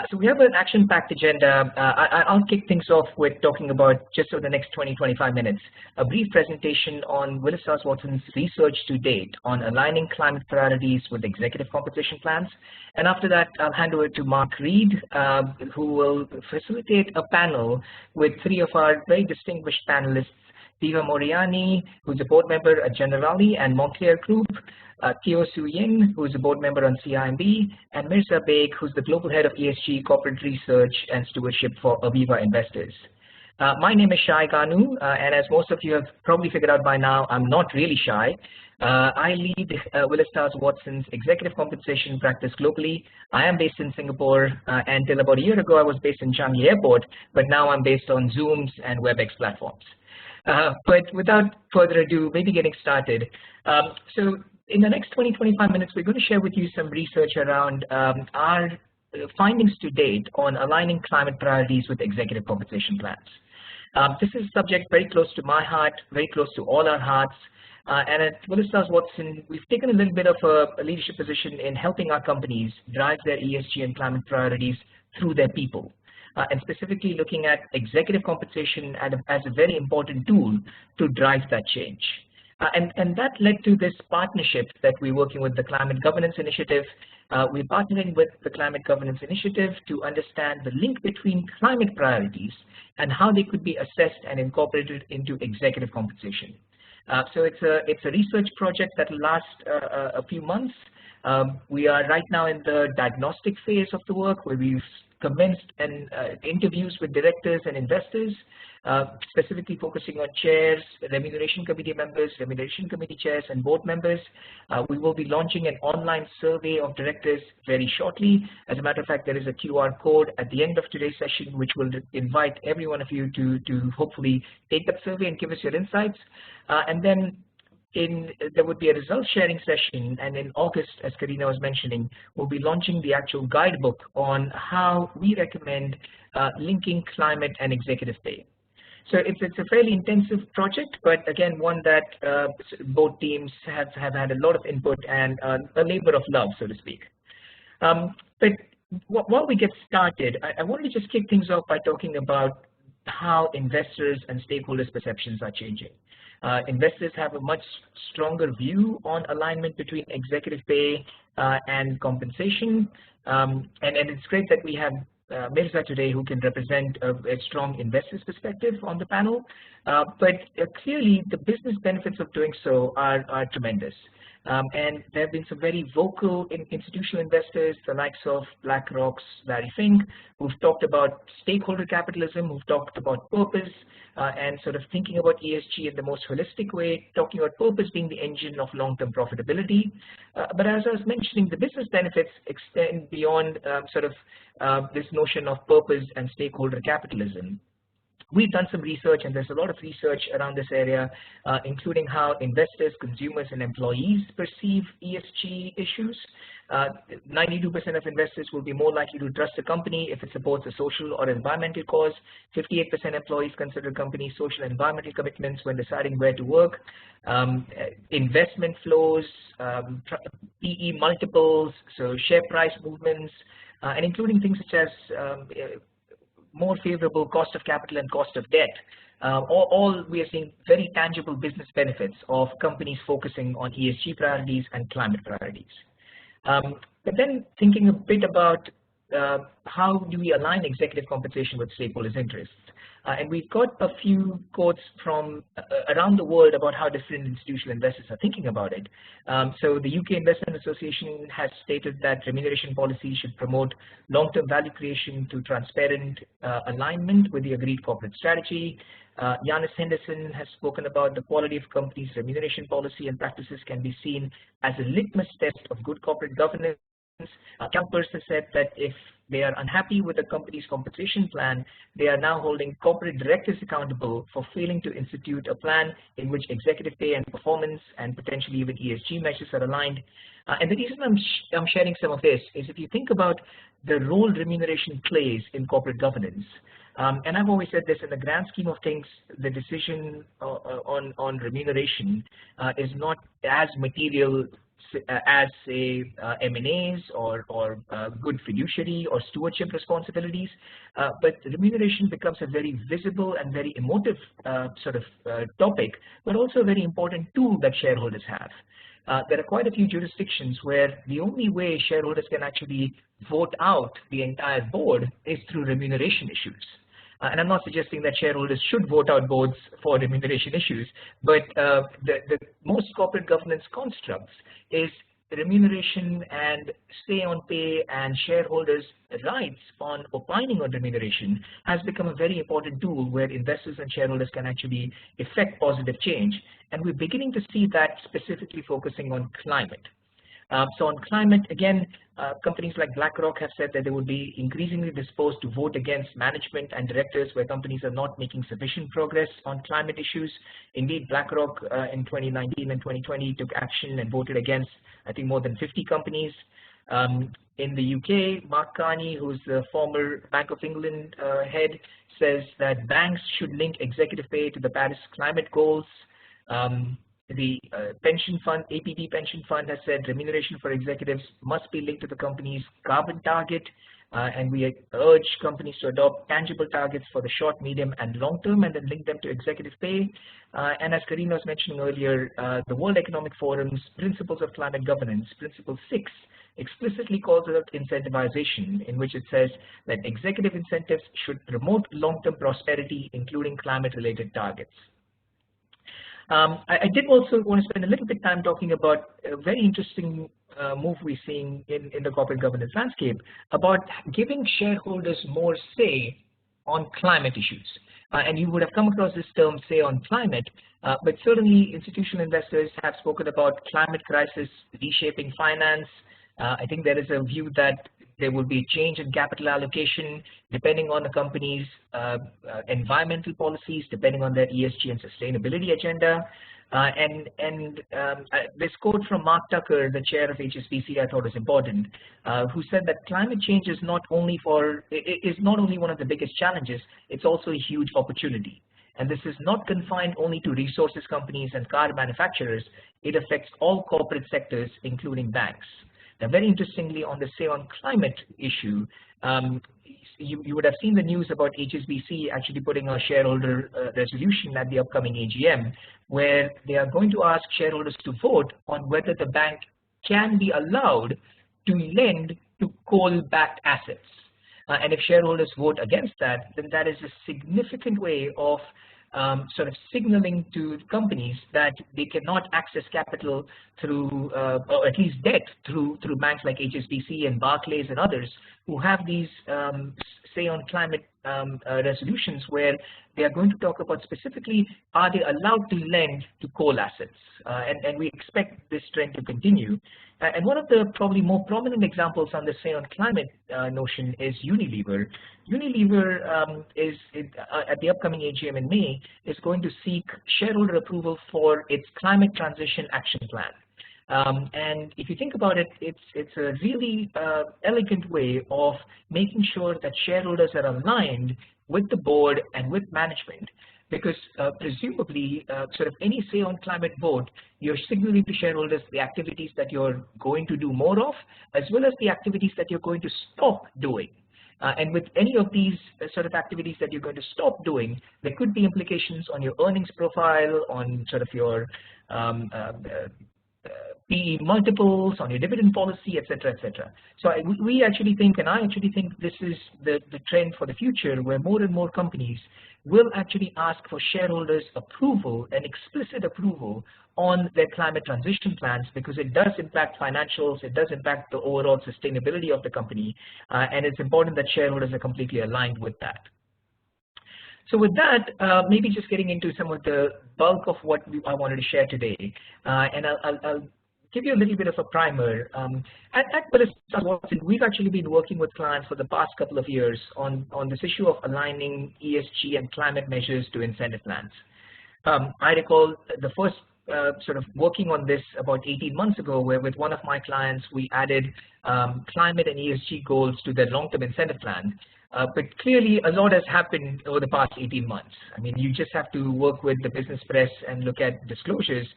So we have an action-packed agenda. I'll kick things off with talking about, just over the next 20-25 minutes, a brief presentation on Willis Towers Watson's research to date on aligning climate priorities with executive compensation plans. And after that, I'll hand over to Reid, who will facilitate a panel with three of our very distinguished panelists, Diva Moriani, who's a board member at Generali and Montclair Group, Kyo Soo Yin, who is a board member on CIMB, and Mirza Beg, who's the global head of ESG corporate research and stewardship for Aviva Investors. My name is Shai Ganu, and as most of you have probably figured out by now, I'm not really shy. I lead Willis Towers Watson's executive compensation practice globally. I am based in Singapore, and until about a year ago, I was based in Changi Airport, but now I'm based on Zooms and WebEx platforms. But without further ado, maybe getting started. So in the next 20-25 minutes, we're going to share with you some research around our findings to date on aligning climate priorities with executive compensation plans. This is a subject very close to my heart, very close to all our hearts. And at Willis Towers Watson, we've taken a little bit of a leadership position in helping our companies drive their ESG and climate priorities through their people. And specifically looking at executive compensation as a very important tool to drive that change. And that led to this partnership that we're working with the Climate Governance Initiative. We're partnering with the Climate Governance Initiative to understand the link between climate priorities and how they could be assessed and incorporated into executive compensation. So it's a research project that will last a few months. We are right now in the diagnostic phase of the work, where we've commenced interviews with directors and investors, specifically focusing on chairs, remuneration committee members, remuneration committee chairs, and board members. We will be launching an online survey of directors very shortly. As a matter of fact, there is a QR code at the end of today's session, which will invite every one of you to hopefully take that survey and give us your insights. And then there would be a results sharing session, and in August, as Karina was mentioning, we'll be launching the actual guidebook on how we recommend linking climate and executive pay. So it's a fairly intensive project, but again, one that both teams have had a lot of input and a labor of love, so to speak. But while we get started, I wanted to just kick things off by talking about how investors and stakeholders' perceptions are changing. Investors have a much stronger view on alignment between executive pay and compensation. And it's great that we have Mirza today, who can represent a strong investor's perspective on the panel. But clearly, the business benefits of doing so are tremendous. And there have been some very vocal institutional investors, the likes of BlackRock's Larry Fink, who've talked about stakeholder capitalism, who've talked about purpose, and sort of thinking about ESG in the most holistic way, talking about purpose being the engine of long-term profitability. But as I was mentioning, the business benefits extend beyond this notion of purpose and stakeholder capitalism. We've done some research, and there's a lot of research around this area, including how investors, consumers, and employees perceive ESG issues. 92% of investors will be more likely to trust a company if it supports a social or environmental cause. 58% employees consider a company's social and environmental commitments when deciding where to work. Investment flows, PE multiples, so share price movements, and including things such as more favorable cost of capital and cost of debt. All we are seeing very tangible business benefits of companies focusing on ESG priorities and climate priorities. But then thinking a bit about how do we align executive compensation with stakeholders' interests? And we've got a few quotes from around the world about how different institutional investors are thinking about it. So the UK Investment Association has stated that remuneration policy should promote long-term value creation through transparent alignment with the agreed corporate strategy. Yanis Henderson has spoken about the quality of companies' remuneration policy and practices can be seen as a litmus test of good corporate governance. CalPERS has said that if they are unhappy with the company's compensation plan, they are now holding corporate directors accountable for failing to institute a plan in which executive pay and performance and potentially even ESG measures are aligned. And the reason I'm sharing some of this is if you think about the role remuneration plays in corporate governance, and I've always said this, in the grand scheme of things, the decision on remuneration is not as material as say M&As or good fiduciary or stewardship responsibilities, but remuneration becomes a very visible and very emotive topic, but also a very important tool that shareholders have. There are quite a few jurisdictions where the only way shareholders can actually vote out the entire board is through remuneration issues. And I'm not suggesting that shareholders should vote out boards for remuneration issues, but the most corporate governance constructs is remuneration and say on pay and shareholders' rights on opining on remuneration has become a very important tool where investors and shareholders can actually effect positive change. And we're beginning to see that specifically focusing on climate. So on climate, again, companies like BlackRock have said that they would be increasingly disposed to vote against management and directors where companies are not making sufficient progress on climate issues. Indeed, BlackRock in 2019 and 2020 took action and voted against, I think, more than 50 companies. In the UK, Mark Carney, who's the former Bank of England head, says that banks should link executive pay to the Paris climate goals. The pension fund, APP pension fund, has said remuneration for executives must be linked to the company's carbon target, and we urge companies to adopt tangible targets for the short, medium, and long term, and then link them to executive pay. And as Karina was mentioning earlier, the World Economic Forum's Principles of Climate Governance, Principle 6, explicitly calls out incentivization, in which it says that executive incentives should promote long-term prosperity, including climate-related targets. I did also want to spend a little bit of time talking about a very interesting move we're seeing in the corporate governance landscape about giving shareholders more say on climate issues. And you would have come across this term, say on climate, but certainly institutional investors have spoken about climate crisis reshaping finance. I think there is a view that there will be a change in capital allocation depending on the company's environmental policies, depending on their ESG and sustainability agenda. This quote from Mark Tucker, the chair of HSBC, I thought was important, who said that climate change is not only one of the biggest challenges, it's also a huge opportunity. And this is not confined only to resources companies and car manufacturers. It affects all corporate sectors, including banks. Now, very interestingly, on the say on climate issue, you would have seen the news about HSBC actually putting a shareholder resolution at the upcoming AGM, where they are going to ask shareholders to vote on whether the bank can be allowed to lend to coal-backed assets. And if shareholders vote against that, then that is a significant way of sort of signaling to companies that they cannot access capital through, or at least debt through banks like HSBC and Barclays and others who have these say on climate resolutions where they are going to talk about specifically, are they allowed to lend to coal assets? And we expect this trend to continue. And one of the probably more prominent examples on the say on climate notion is Unilever. Unilever is at the upcoming AGM in May is going to seek shareholder approval for its climate transition action plan. And if you think about it, it's a really elegant way of making sure that shareholders are aligned with the board and with management, because presumably sort of any say on climate vote, you're signaling to shareholders the activities that you're going to do more of, as well as the activities that you're going to stop doing. And with any of these sort of activities that you're going to stop doing, there could be implications on your earnings profile, on sort of your PE multiples, on your dividend policy, et cetera, et cetera. So we actually think, and I actually think this is the trend for the future, where more and more companies will actually ask for shareholders' approval and explicit approval on their climate transition plans, because it does impact financials, it does impact the overall sustainability of the company, and it's important that shareholders are completely aligned with that. So with that, maybe just getting into some of the bulk of what I wanted to share today, and I'll give you a little bit of a primer. At Willis Towers Watson, we've actually been working with clients for the past couple of years on this issue of aligning ESG and climate measures to incentive plans. I recall the first sort of working on this about 18 months ago, where with one of my clients, we added climate and ESG goals to their long-term incentive plan. But clearly, a lot has happened over the past 18 months. I mean, you just have to work with the business press and look at disclosures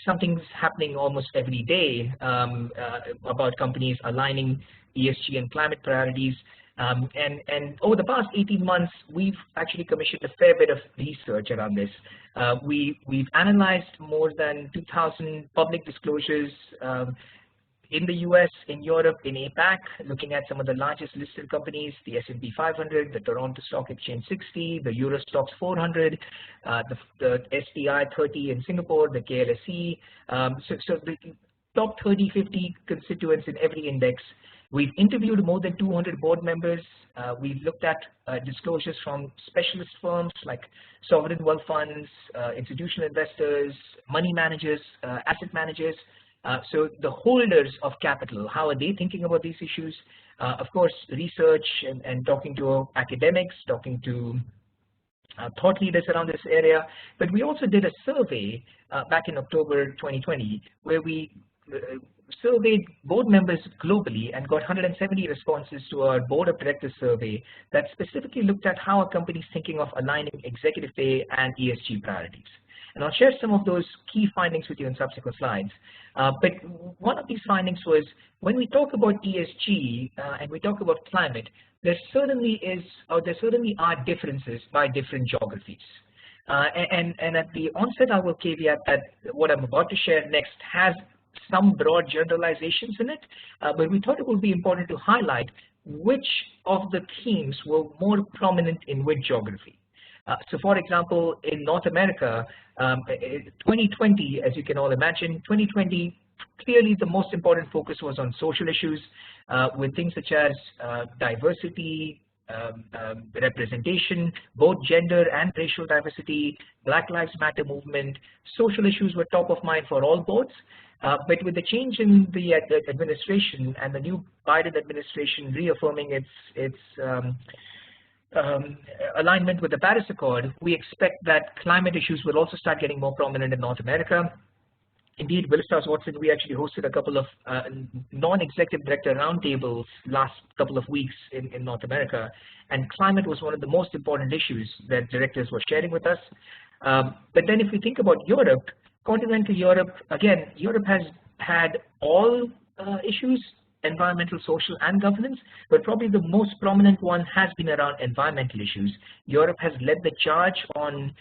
something's happening almost every day about companies aligning ESG and climate priorities. And over the past 18 months, we've actually commissioned a fair bit of research around this. We've analyzed more than 2,000 public disclosures in the US, in Europe, in APAC, looking at some of the largest listed companies, the S&P 500, the Toronto Stock Exchange 60, the Euro Stoxx 400, the STI 30 in Singapore, the KLSE. So the top 30, 50 constituents in every index. We've interviewed more than 200 board members. We've looked at disclosures from specialist firms like sovereign wealth funds, institutional investors, money managers, asset managers. So the holders of capital, how are they thinking about these issues? Of course, research and talking to academics, talking to thought leaders around this area. But we also did a survey back in October 2020 where we surveyed board members globally and got 170 responses to our board of directors survey that specifically looked at how a company is thinking of aligning executive pay and ESG priorities. And I'll share some of those key findings with you in subsequent slides. But one of these findings was when we talk about ESG and we talk about climate, there certainly are differences by different geographies. And at the onset, I will caveat that what I'm about to share next has some broad generalizations in it, but we thought it would be important to highlight which of the themes were more prominent in which geography. So for example, in North America, 2020, as you can all imagine, 2020, clearly the most important focus was on social issues with things such as diversity, representation, both gender and racial diversity, Black Lives Matter movement. Social issues were top of mind for all boards. But with the change in the administration and the new Biden administration reaffirming its alignment with the Paris Accord, we expect that climate issues will also start getting more prominent in North America. Indeed, Willis Towers Watson, we actually hosted a couple of non-executive director roundtables last couple of weeks in North America, and climate was one of the most important issues that directors were sharing with us. But then if we think about Europe, continental Europe, again, Europe has had all issues, environmental, social, and governance, but probably the most prominent one has been around environmental issues. Europe has led the charge on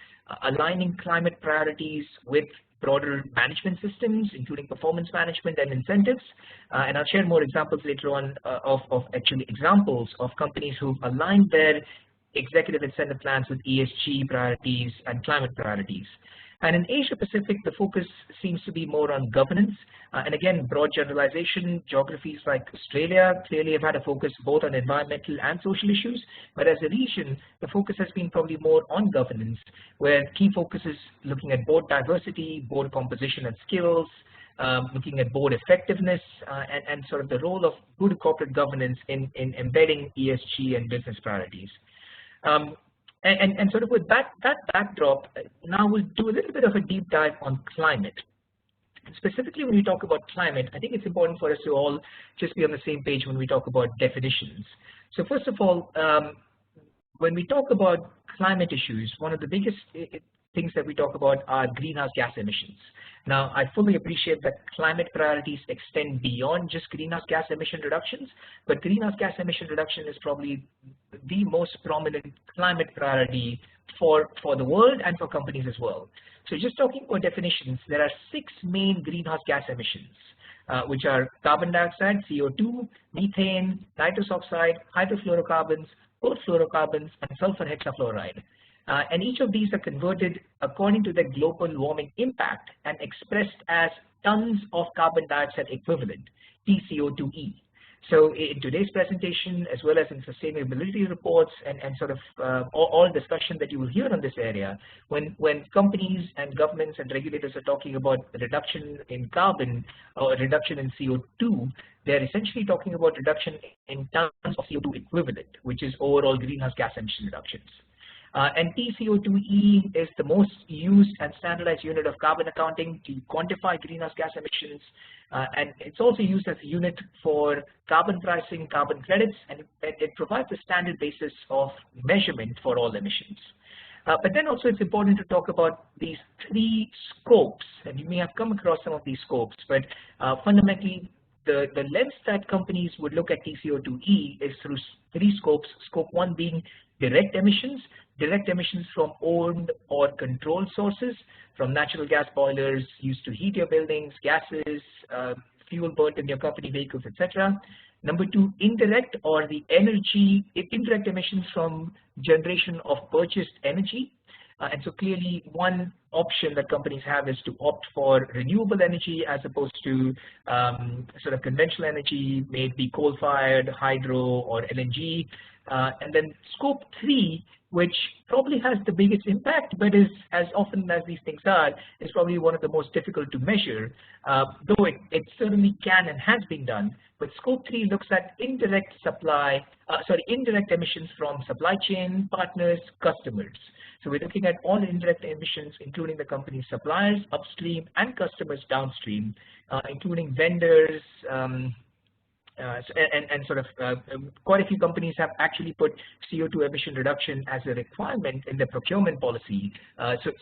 aligning climate priorities with broader management systems, including performance management and incentives. And I'll share more examples later on of actually examples of companies who've aligned their executive incentive plans with ESG priorities and climate priorities. And in Asia Pacific, the focus seems to be more on governance. And again, broad generalization, geographies like Australia clearly have had a focus both on environmental and social issues. But as a region, the focus has been probably more on governance, where key focus is looking at board diversity, board composition and skills, looking at board effectiveness, and sort of the role of good corporate governance in embedding ESG and business priorities. And sort of with that backdrop, now we'll do a little bit of a deep dive on climate. Specifically, when we talk about climate, I think it's important for us to all just be on the same page when we talk about definitions. So first of all, when we talk about climate issues, one of the biggest things that we talk about are greenhouse gas emissions. Now, I fully appreciate that climate priorities extend beyond just greenhouse gas emission reductions, but greenhouse gas emission reduction is probably the most prominent climate priority for the world and for companies as well. So just talking about definitions, there are 6 main greenhouse gas emissions, which are carbon dioxide, CO2, methane, nitrous oxide, hydrofluorocarbons, chlorofluorocarbons, and sulfur hexafluoride. And each of these are converted according to their global warming impact and expressed as tons of carbon dioxide equivalent, TCO2e. So in today's presentation, as well as in sustainability reports and sort of all discussion that you will hear on this area, when companies and governments and regulators are talking about reduction in carbon or reduction in CO2, they're essentially talking about reduction in tons of CO2 equivalent, which is overall greenhouse gas emission reductions. And TCO2e is the most used and standardized unit of carbon accounting to quantify greenhouse gas emissions. And it's also used as a unit for carbon pricing, carbon credits, and it provides a standard basis of measurement for all emissions. But then also it's important to talk about these three scopes, and you may have come across some of these scopes, but fundamentally the lens that companies would look at TCO2E is through three scopes. Scope 1 being direct emissions from owned or controlled sources, from natural gas boilers used to heat your buildings, gases, fuel burnt in your company vehicles, etc. Number 2, indirect emissions from generation of purchased energy. And so clearly one option that companies have is to opt for renewable energy as opposed to sort of conventional energy, may it be coal-fired, hydro, or LNG. And then scope 3, which probably has the biggest impact, but is, as often as these things are, is probably one of the most difficult to measure, though it certainly can and has been done. But scope 3 looks at indirect emissions from supply chain partners, customers. So we're looking at all indirect emissions, including the company's suppliers upstream and customers downstream, including vendors, and sort of quite a few companies have actually put CO2 emission reduction as a requirement in their procurement policy,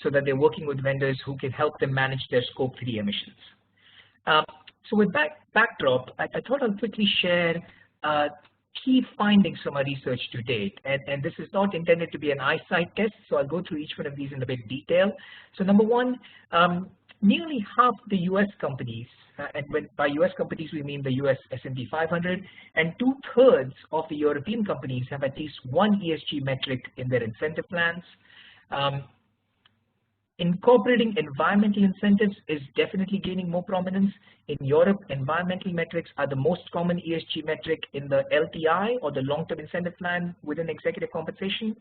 so that they're working with vendors who can help them manage their scope 3 emissions. So with that backdrop, I thought I'll quickly share key findings from our research to date, and this is not intended to be an eyesight test, so I'll go through each one of these in a bit detail. So number one, nearly half the US companies, and by US companies we mean the US S&P 500, and 2/3 of the European companies have at least one ESG metric in their incentive plans. Incorporating environmental incentives is definitely gaining more prominence. In Europe, environmental metrics are the most common ESG metric in the LTI, or the long-term incentive plan within executive compensation.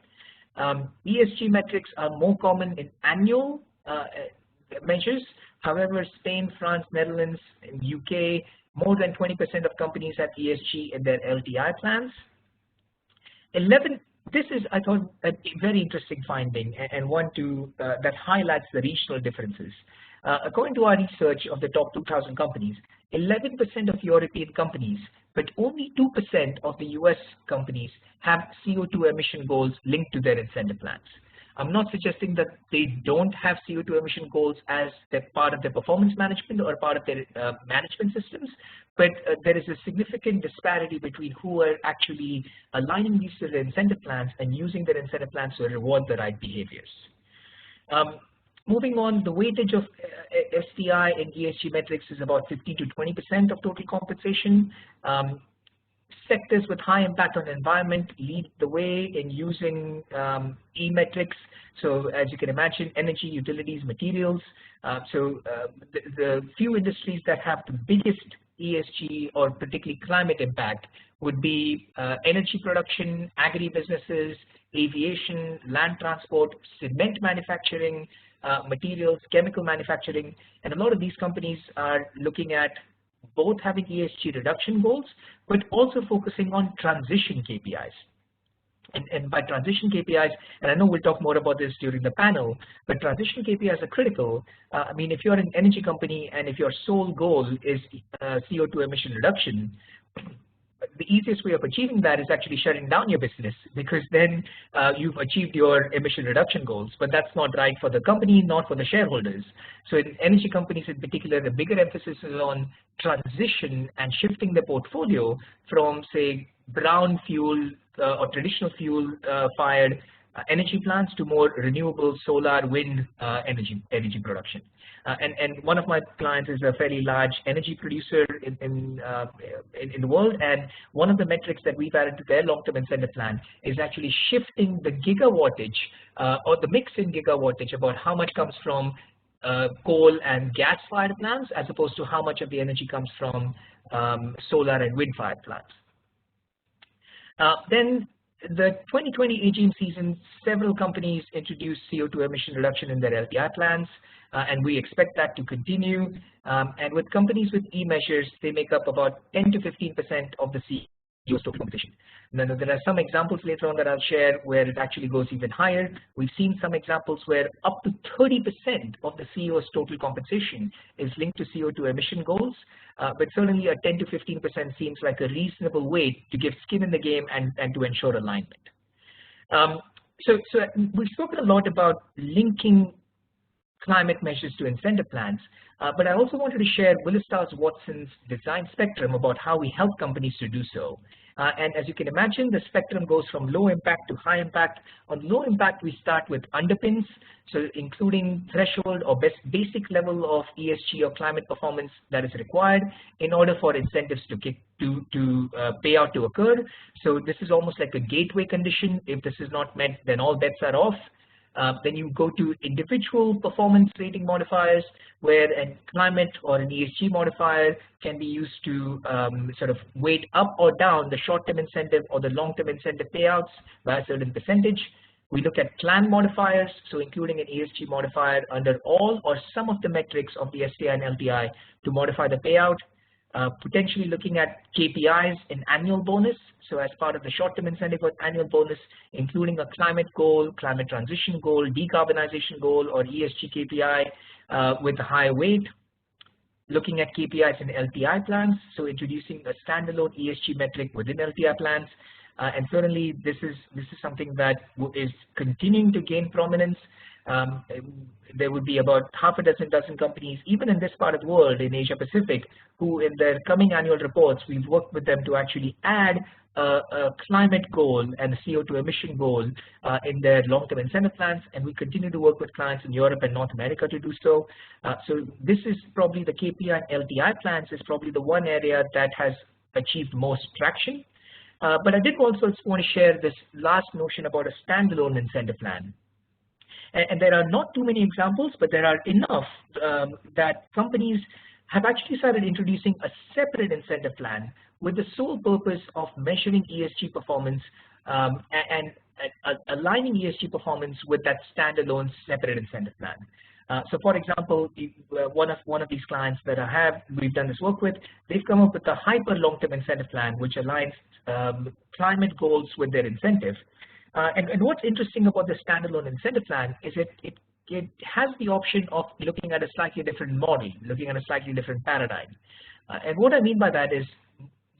ESG metrics are more common in annual measures. However, Spain, France, Netherlands, and UK, more than 20% of companies have ESG in their LTI plans. This is, I thought, a very interesting finding, and one that highlights the regional differences. According to our research of the top 2,000 companies, 11% of European companies, but only 2% of the US companies have CO2 emission goals linked to their incentive plans. I'm not suggesting that they don't have CO2 emission goals as part of their performance management or part of their management systems, but there is a significant disparity between who are actually aligning these to their incentive plans and using their incentive plans to reward the right behaviors. Moving on, the weightage of STI and ESG metrics is about 15 to 20% of total compensation. Sectors with high impact on the environment lead the way in using E-metrics. So as you can imagine, energy, utilities, materials. The few industries that have the biggest ESG or particularly climate impact would be energy production, agri-businesses, aviation, land transport, cement manufacturing, materials, chemical manufacturing, and a lot of these companies are looking at both having ESG reduction goals, but also focusing on transition KPIs. And by transition KPIs, and I know we'll talk more about this during the panel, but transition KPIs are critical. I mean, if you're an energy company and if your sole goal is CO2 emission reduction, the easiest way of achieving that is actually shutting down your business, because then you've achieved your emission reduction goals, but that's not right for the company, not for the shareholders. So in energy companies in particular, the bigger emphasis is on transition and shifting the portfolio from, say, brown fuel or traditional fuel fired energy plants to more renewable solar, wind energy production. And one of my clients is a fairly large energy producer in the world, and one of the metrics that we've added to their long-term incentive plan is actually shifting the gigawattage or the mix in gigawattage about how much comes from coal and gas-fired plants as opposed to how much of the energy comes from solar and wind-fired plants. Then the 2020 AGM season, several companies introduced CO2 emission reduction in their LTI plans, and we expect that to continue. And with companies with E-measures, they make up about 10 to 15% of the CEO's total compensation. Now, there are some examples later on that I'll share where it actually goes even higher. We've seen some examples where up to 30% of the CEO's total compensation is linked to CO2 emission goals, but certainly a 10 to 15% seems like a reasonable way to give skin in the game and to ensure alignment. So we've spoken a lot about linking climate measures to incentive plans, but I also wanted to share Willis Towers Watson's design spectrum about how we help companies to do so. And as you can imagine, the spectrum goes from low impact to high impact. On low impact, we start with underpins, so including threshold or basic level of ESG or climate performance that is required in order for incentives to pay out to occur. So this is almost like a gateway condition. If this is not met, then all bets are off. Then you go to individual performance rating modifiers, where a climate or an ESG modifier can be used to sort of weight up or down the short-term incentive or the long-term incentive payouts by a certain percentage. We look at plan modifiers, so including an ESG modifier under all or some of the metrics of the STI and LTI to modify the payout. Potentially looking at KPIs in annual bonus, so as part of the short-term incentive or annual bonus, including a climate goal, climate transition goal, decarbonization goal, or ESG KPI with a high weight. Looking at KPIs in LTI plans, so introducing a standalone ESG metric within LTI plans. And certainly this is something that is continuing to gain prominence. There would be about half a dozen companies, even in this part of the world, in Asia Pacific, who in their coming annual reports, we've worked with them to actually add a climate goal and a CO2 emission goal in their long-term incentive plans, and we continue to work with clients in Europe and North America to do so. So this is probably the KPI and LTI plans is probably the one area that has achieved most traction. But I did also want to share this last notion about a standalone incentive plan. And there are not too many examples, but there are enough that companies have actually started introducing a separate incentive plan with the sole purpose of measuring ESG performance and aligning ESG performance with that standalone separate incentive plan. So for example, one of these clients that we've done this work with, they've come up with a hyper long-term incentive plan which aligns climate goals with their incentive. And what's interesting about the standalone incentive plan is it has the option of looking at a slightly different model, looking at a slightly different paradigm. And what I mean by that is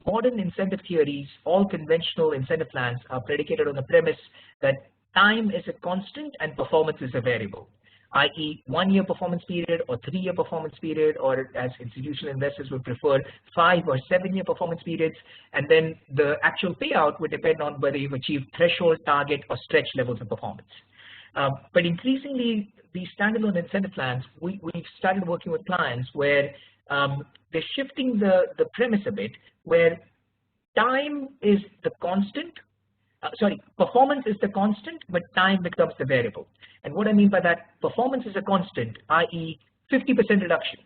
modern incentive theories, all conventional incentive plans are predicated on the premise that time is a constant and performance is a variable, i.e. 1 year performance period or 3 year performance period, or as institutional investors would prefer, 5 or 7 year performance periods, and then the actual payout would depend on whether you've achieved threshold, target, or stretch levels of performance. But increasingly, these standalone incentive plans, we've started working with clients where they're shifting the premise a bit, where time is the constant, performance is the constant, but time becomes the variable. And what I mean by that, performance is a constant, i.e. 50% reduction.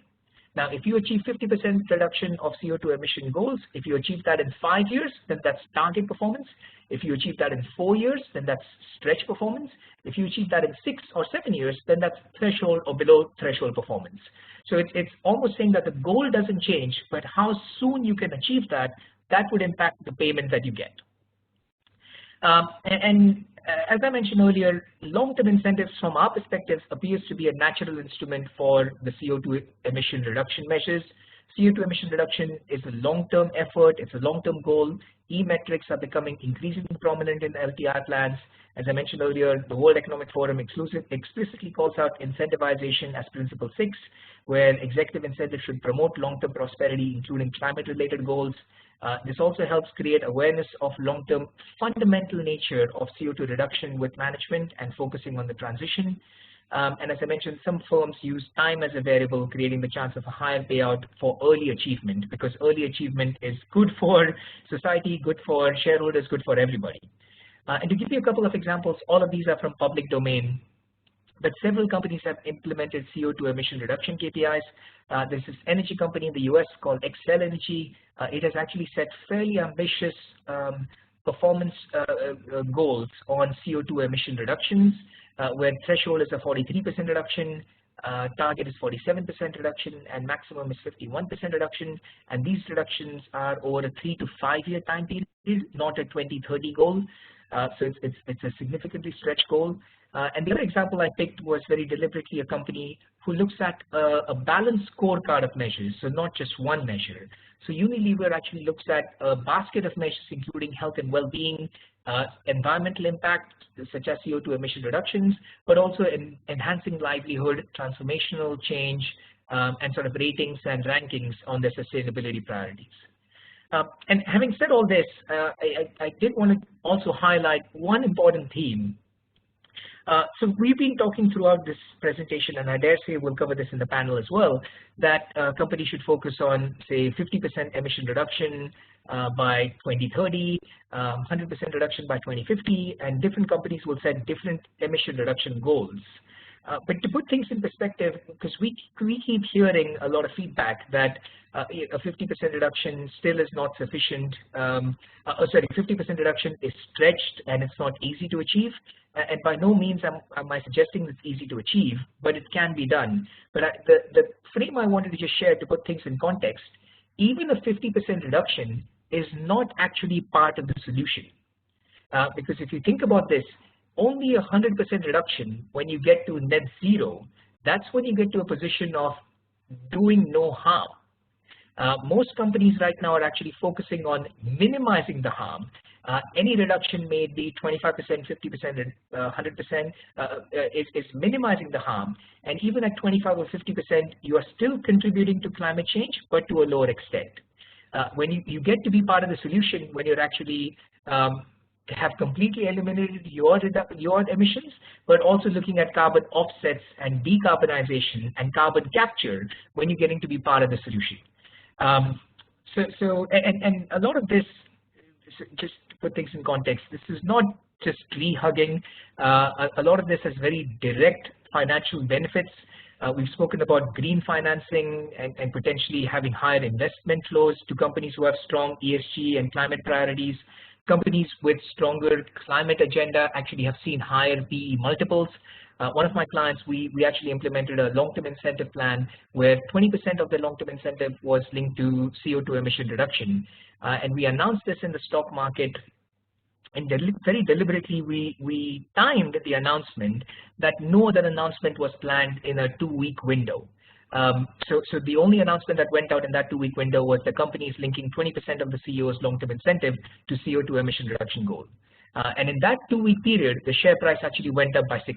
Now, if you achieve 50% reduction of CO2 emission goals, if you achieve that in 5 years, then that's target performance. If you achieve that in 4 years, then that's stretch performance. If you achieve that in 6 or 7 years, then that's threshold or below threshold performance. So it's almost saying that the goal doesn't change, but how soon you can achieve that would impact the payment that you get. As I mentioned earlier, long-term incentives from our perspective appears to be a natural instrument for the CO2 emission reduction measures. CO2 emission reduction is a long-term effort, it's a long-term goal. E-metrics are becoming increasingly prominent in LTI plans. As I mentioned earlier, the World Economic Forum explicitly calls out incentivization as principle 6, where executive incentives should promote long-term prosperity, including climate-related goals. This also helps create awareness of long-term fundamental nature of CO2 reduction with management and focusing on the transition. And as I mentioned, some firms use time as a variable, creating the chance of a higher payout for early achievement, because early achievement is good for society, good for shareholders, good for everybody. And to give you a couple of examples, all of these are from public domain, but several companies have implemented CO2 emission reduction KPIs. There's this energy company in the US called Xcel Energy. It has actually set fairly ambitious performance goals on CO2 emission reductions, where threshold is a 43% reduction, target is 47% reduction, and maximum is 51% reduction. And these reductions are over a 3 to 5 year time period, not a 2030 goal. So it's a significantly stretched goal. And the other example I picked was very deliberately a company who looks at a balanced scorecard of measures, so not just one measure. So Unilever actually looks at a basket of measures including health and well-being, environmental impact such as CO2 emission reductions, but also in enhancing livelihood, transformational change, and sort of ratings and rankings on their sustainability priorities. And having said all this, I did want to also highlight one important theme. So we've been talking throughout this presentation, and I dare say we'll cover this in the panel as well, that companies should focus on, say, 50% emission reduction by 2030, 100% reduction by 2050, and different companies will set different emission reduction goals. But to put things in perspective, because we keep hearing a lot of feedback that a 50% reduction still is not sufficient. 50% reduction is stretched and it's not easy to achieve. And by no means am I suggesting it's easy to achieve, but it can be done. But the frame I wanted to just share to put things in context, even a 50% reduction is not actually part of the solution. Because if you think about this, only 100% reduction, when you get to net zero, that's when you get to a position of doing no harm. Most companies right now are actually focusing on minimizing the harm. Any reduction may be 25%, 50%, 100% is minimizing the harm. And even at 25 or 50%, you are still contributing to climate change, but to a lower extent. When you get to be part of the solution, when you're actually have completely eliminated your emissions, but also looking at carbon offsets and decarbonization and carbon capture when you're getting to be part of the solution. And a lot of this, just to put things in context, this is not just tree hugging. A lot of this has very direct financial benefits. We've spoken about green financing and potentially having higher investment flows to companies who have strong ESG and climate priorities. Companies with stronger climate agenda actually have seen higher PE multiples. One of my clients, we actually implemented a long-term incentive plan where 20% of the long-term incentive was linked to CO2 emission reduction. And we announced this in the stock market, and very deliberately we timed the announcement that no other announcement was planned in a 2-week window. So the only announcement that went out in that 2-week window was the companies linking 20% of the CEO's long-term incentive to CO2 emission reduction goal. And in that 2-week period, the share price actually went up by 6%.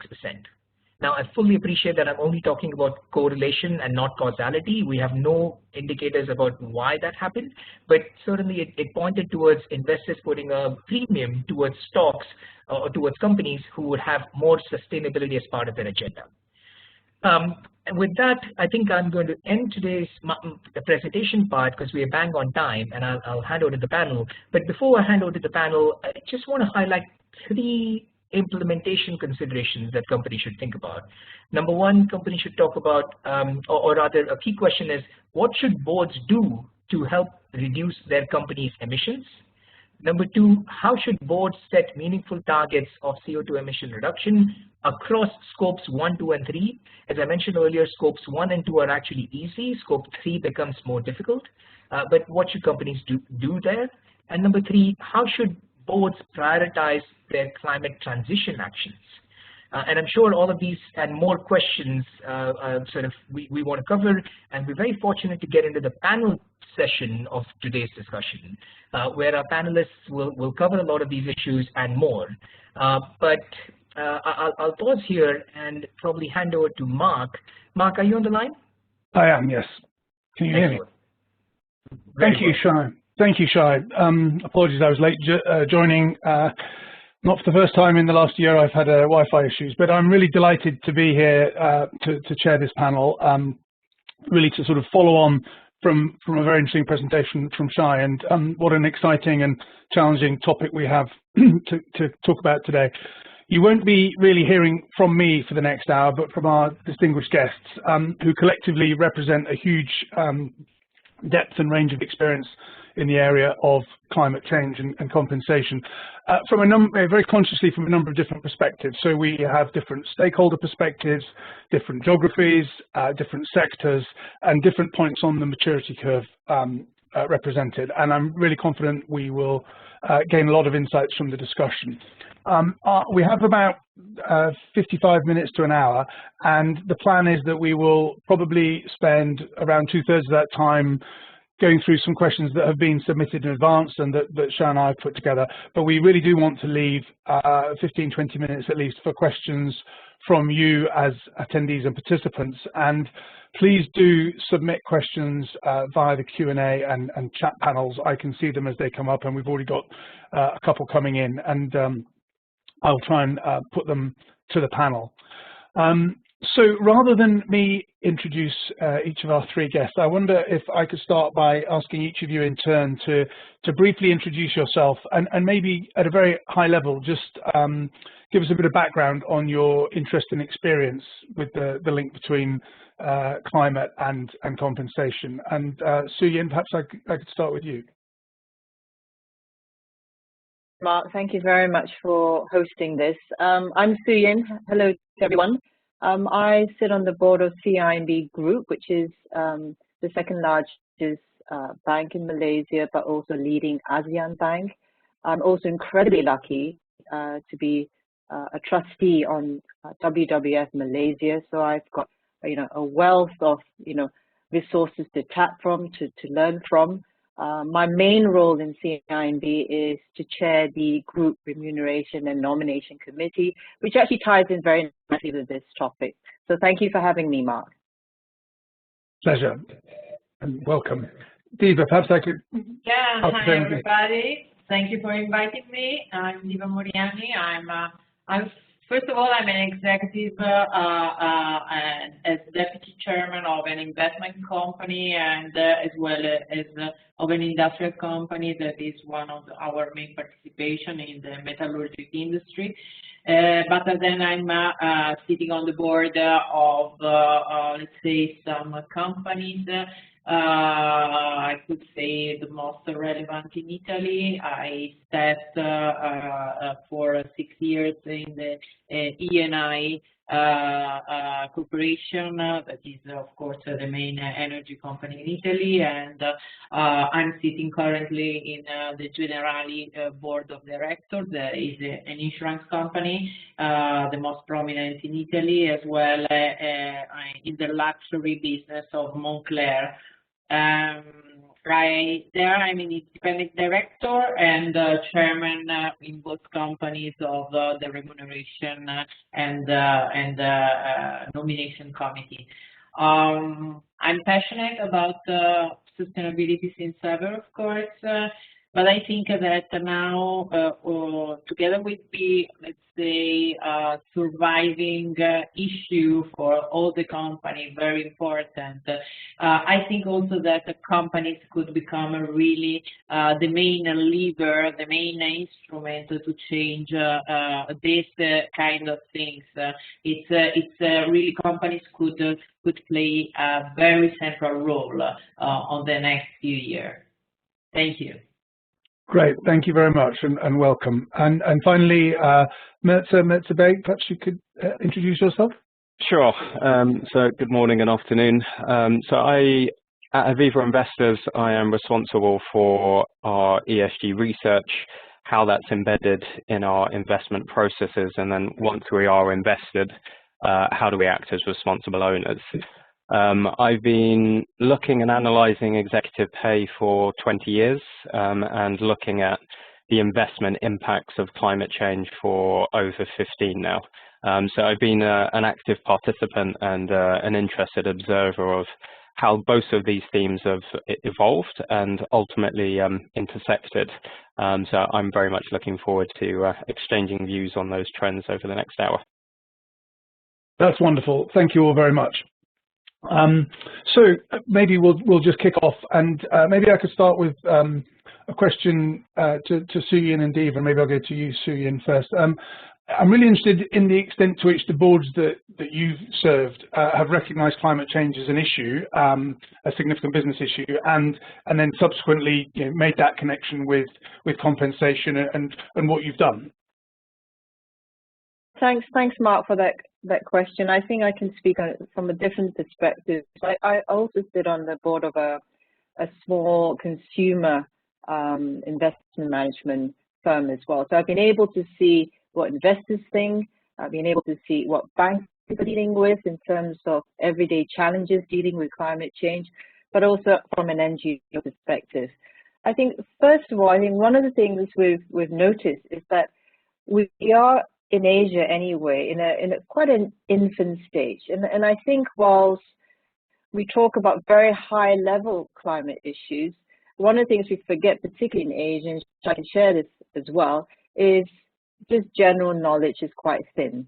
Now, I fully appreciate that I'm only talking about correlation and not causality. We have no indicators about why that happened, but certainly it pointed towards investors putting a premium towards stocks or towards companies who would have more sustainability as part of their agenda. And with that, I think I'm going to end today's the presentation part because we are bang on time, and I'll hand over to the panel. But before I hand over to the panel, I just want to highlight 3 implementation considerations that companies should think about. Number 1, companies should talk about, or rather a key question is, what should boards do to help reduce their company's emissions? Number 2, how should boards set meaningful targets of CO2 emission reduction across scopes 1, 2, and 3? As I mentioned earlier, scopes 1 and 2 are actually easy. Scope 3 becomes more difficult. But what should companies do there? And number 3, how should boards prioritize their climate transition actions? And I'm sure all of these and more questions we want to cover, and we're very fortunate to get into the panel session of today's discussion, where our panelists will cover a lot of these issues and more. But I'll pause here and probably hand over to Mark. Mark, are you on the line? I am, yes. Can you hear me? Thank you, Shai. Thank you, Shai. Apologies, I was late joining. Not for the first time in the last year I've had Wi-Fi issues, but I'm really delighted to be here to chair this panel, really to sort of follow on from a very interesting presentation from Shai, and what an exciting and challenging topic we have to talk about today. You won't be really hearing from me for the next hour, but from our distinguished guests, who collectively represent a huge depth and range of experience in the area of climate change and compensation, very consciously from a number of different perspectives. So we have different stakeholder perspectives, different geographies, different sectors, and different points on the maturity curve represented, and I'm really confident we will gain a lot of insights from the discussion. We have about 55 minutes to an hour, and the plan is that we will probably spend around 2/3 of that time going through some questions that have been submitted in advance and that Shai and I have put together. But we really do want to leave 15-20 minutes at least for questions from you as attendees and participants. And please do submit questions via the Q&A and chat panels. I can see them as they come up, and we've already got a couple coming in, and I'll try and put them to the panel. So rather than me introduce each of our three guests, I wonder if I could start by asking each of you in turn to briefly introduce yourself, and maybe at a very high level, just give us a bit of background on your interest and experience with the link between climate and compensation. And Soo-Yin, perhaps I could start with you. Mark, thank you very much for hosting this. I'm Soo-Yin. Hello to everyone. I sit on the board of CIMB Group, which is the second largest bank in Malaysia, but also leading ASEAN bank. I'm also incredibly lucky to be a trustee on WWF Malaysia, so I've got a wealth of resources to tap from, to learn from. My main role in CIMB is to chair the Group Remuneration and Nomination Committee, which actually ties in very nicely with this topic. So thank you for having me, Mark. Pleasure and welcome. Diva, perhaps I could... Yeah, hi everybody. Thank you for inviting me. I'm Diva Moriani. First of all, I'm an executive as deputy chairman of an investment company, and as well as of an industrial company that is one of our main participation in the metallurgical industry. But then I'm sitting on the board of, let's say, some companies. I could say the most relevant in Italy. I sat for 6 years in the ENI corporation, that is of course the main energy company in Italy, and I'm sitting currently in the Generali board of directors. That is an insurance company, the most prominent in Italy, as well in the luxury business of Moncler. I'm an independent director and chairman in both companies of the Remuneration and Nomination Committee. I'm passionate about sustainability since ever, of course, but I think that now, together with the, let's say, surviving issue for all the companies, very important. I think also that the companies could become really the main lever, the main instrument to change this kind of things. It's really companies could play a very central role on the next few years. Thank you. Great, thank you very much and welcome. And finally, Mirza Beg, perhaps you could introduce yourself? Sure. So good morning and afternoon. So at Aviva Investors, I am responsible for our ESG research, how that's embedded in our investment processes, and then once we are invested, how do we act as responsible owners? I've been looking and analyzing executive pay for 20 years and looking at the investment impacts of climate change for over 15 now. So I've been an active participant and an interested observer of how both of these themes have evolved and ultimately intersected. So I'm very much looking forward to exchanging views on those trends over the next hour. That's wonderful. Thank you all very much. So maybe we'll just kick off, and maybe I could start with a question to Soo-Yin and Diva. Maybe I'll go to you, Soo-Yin, first. I'm really interested in the extent to which the boards that you've served have recognised climate change as an issue, a significant business issue, and then subsequently made that connection with compensation and what you've done. Thanks, Mark, for that question. I think I can speak on it from a different perspective. I also sit on the board of a a small consumer investment management firm as well. So I've been able to see what investors think. I've been able to see what banks are dealing with in terms of everyday challenges dealing with climate change, but also from an NGO perspective. I think, first of all, I think one of the things we've noticed is that we are in Asia anyway, in a quite an infant stage. And I think whilst we talk about very high level climate issues, one of the things we forget, particularly in Asia, and I can share this as well, is just general knowledge is quite thin.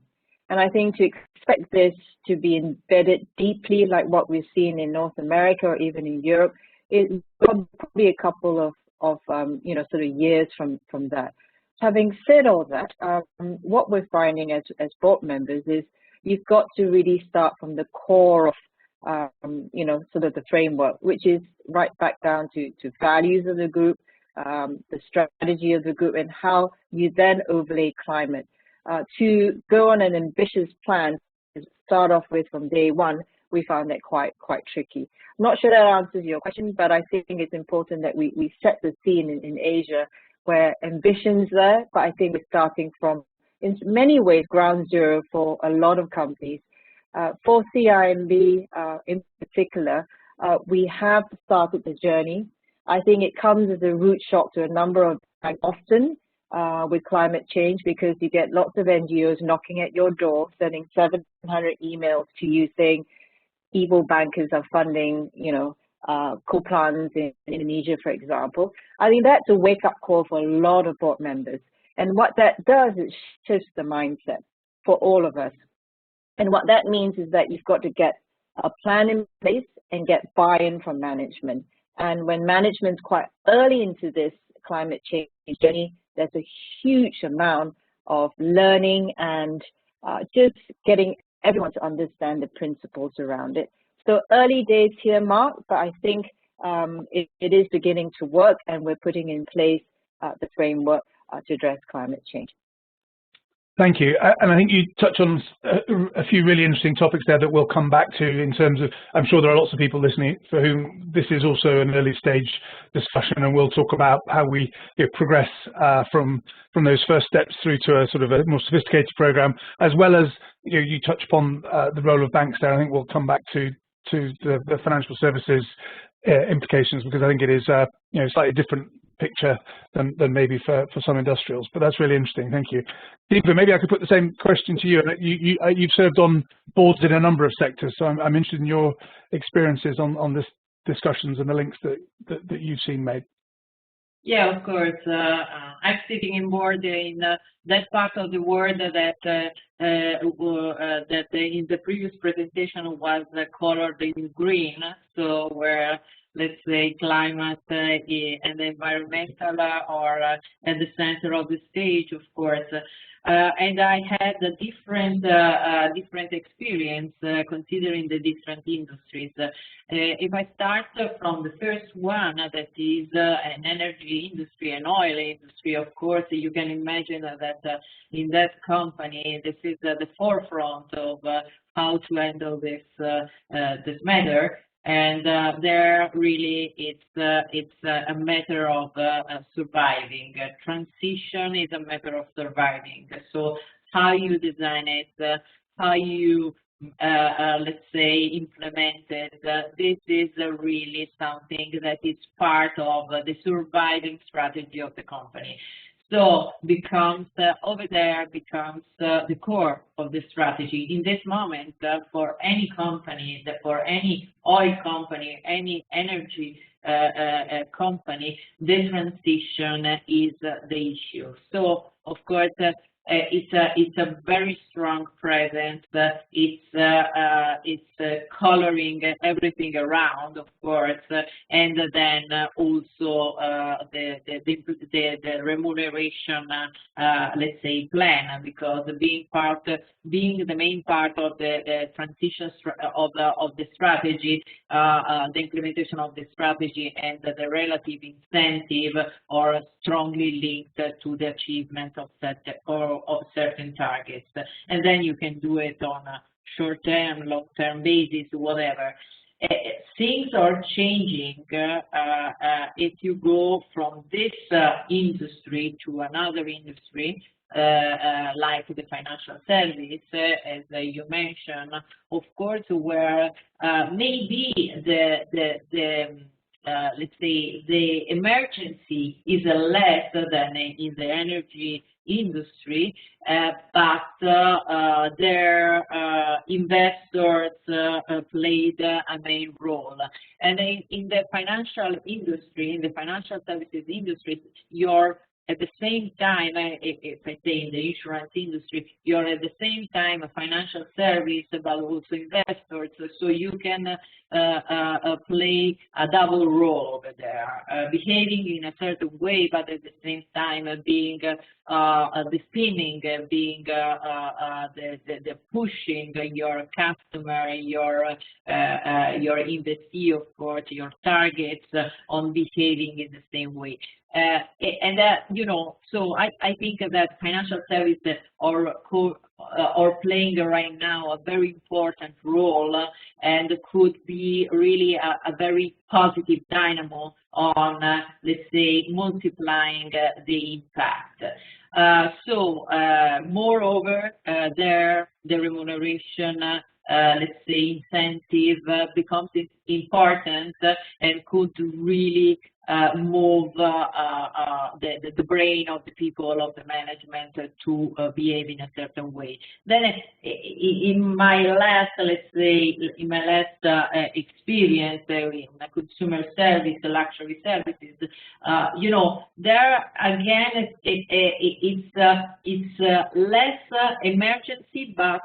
And I think to expect this to be embedded deeply, like what we've seen in North America or even in Europe, is probably a couple of sort of years from that. Having said all that, what we're finding as board members is you've got to really start from the core of sort of the framework, which is right back down to values of the group, the strategy of the group, and how you then overlay climate. To go on an ambitious plan to start off with from day one, we found that quite tricky. I'm not sure that answers your question, but I think it's important that we set the scene in Asia where ambition's there, but I think we're starting from, in many ways, ground zero for a lot of companies. For CIMB in particular, we have started the journey. I think it comes as a root shock to a number of often with climate change, because you get lots of NGOs knocking at your door, sending 700 emails to you saying evil bankers are funding, coal plants in Indonesia, for example. I think that's a wake-up call for a lot of board members. And what that does is shifts the mindset for all of us. And what that means is that you've got to get a plan in place and get buy-in from management. And when management's quite early into this climate change journey, there's a huge amount of learning and just getting everyone to understand the principles around it. So early days here, Mark, but I think it is beginning to work, and we're putting in place the framework to address climate change. Thank you. And I think you touch on a few really interesting topics there that we'll come back to in terms of, I'm sure there are lots of people listening for whom this is also an early stage discussion, and we'll talk about how we progress from those first steps through to a sort of a more sophisticated program, as well as, you touch upon the role of banks there. I think we'll come back to the financial services implications, because I think it is slightly different picture than maybe for some industrials, but that's really interesting. Thank you. Deepa, maybe I could put the same question to you. You've served on boards in a number of sectors, so I'm interested in your experiences on this discussions and the links that you've seen made. Yeah, of course. I'm sitting in board in that part of the world that in the previous presentation was colored in green, so where, let's say, climate and environmental are at the center of the stage, of course. And I had a different experience considering the different industries. If I start from the first one, that is an energy industry, an oil industry, of course, you can imagine that in that company, this is the forefront of how to handle this matter. And there really it's a matter of surviving. Transition is a matter of surviving. So how you design it, how you let's say implement it, this is really something that is part of the surviving strategy of the company. So becomes over there becomes the core of the strategy. In this moment, for any company, for any oil company, any energy company, the transition is the issue. So of course, it's a very strong presence. It's coloring everything around, of course, and then also the remuneration, let's say, plan, because being the main part of the transition of the strategy, the implementation of the strategy and the relative incentive are strongly linked to the achievement of certain targets. And then you can do it on a short-term, long-term basis, whatever. things are changing if you go from this industry to another industry, like the financial service, as you mentioned, of course, where maybe let's say the emergency is less than in the energy industry, but their investors played a main role. And in the financial industry, in the financial services industry, you're at the same time, if I say in the insurance industry, you're at the same time a financial service, but also investors. So you can play a double role over there, behaving in a certain way, but at the same time being the spinning, being the pushing your customer, your investee, of course, your targets on behaving in the same way. And that, you know, so I think that financial services are playing right now a very important role, and could be really a very positive dynamo on, let's say, multiplying the impact. Moreover, the remuneration, let's say, incentive becomes important and could really move the brain of the people, of the management, to behave in a certain way. Then in my last, let's say, experience in consumer service, luxury services, you know, there again, it's less emergency, but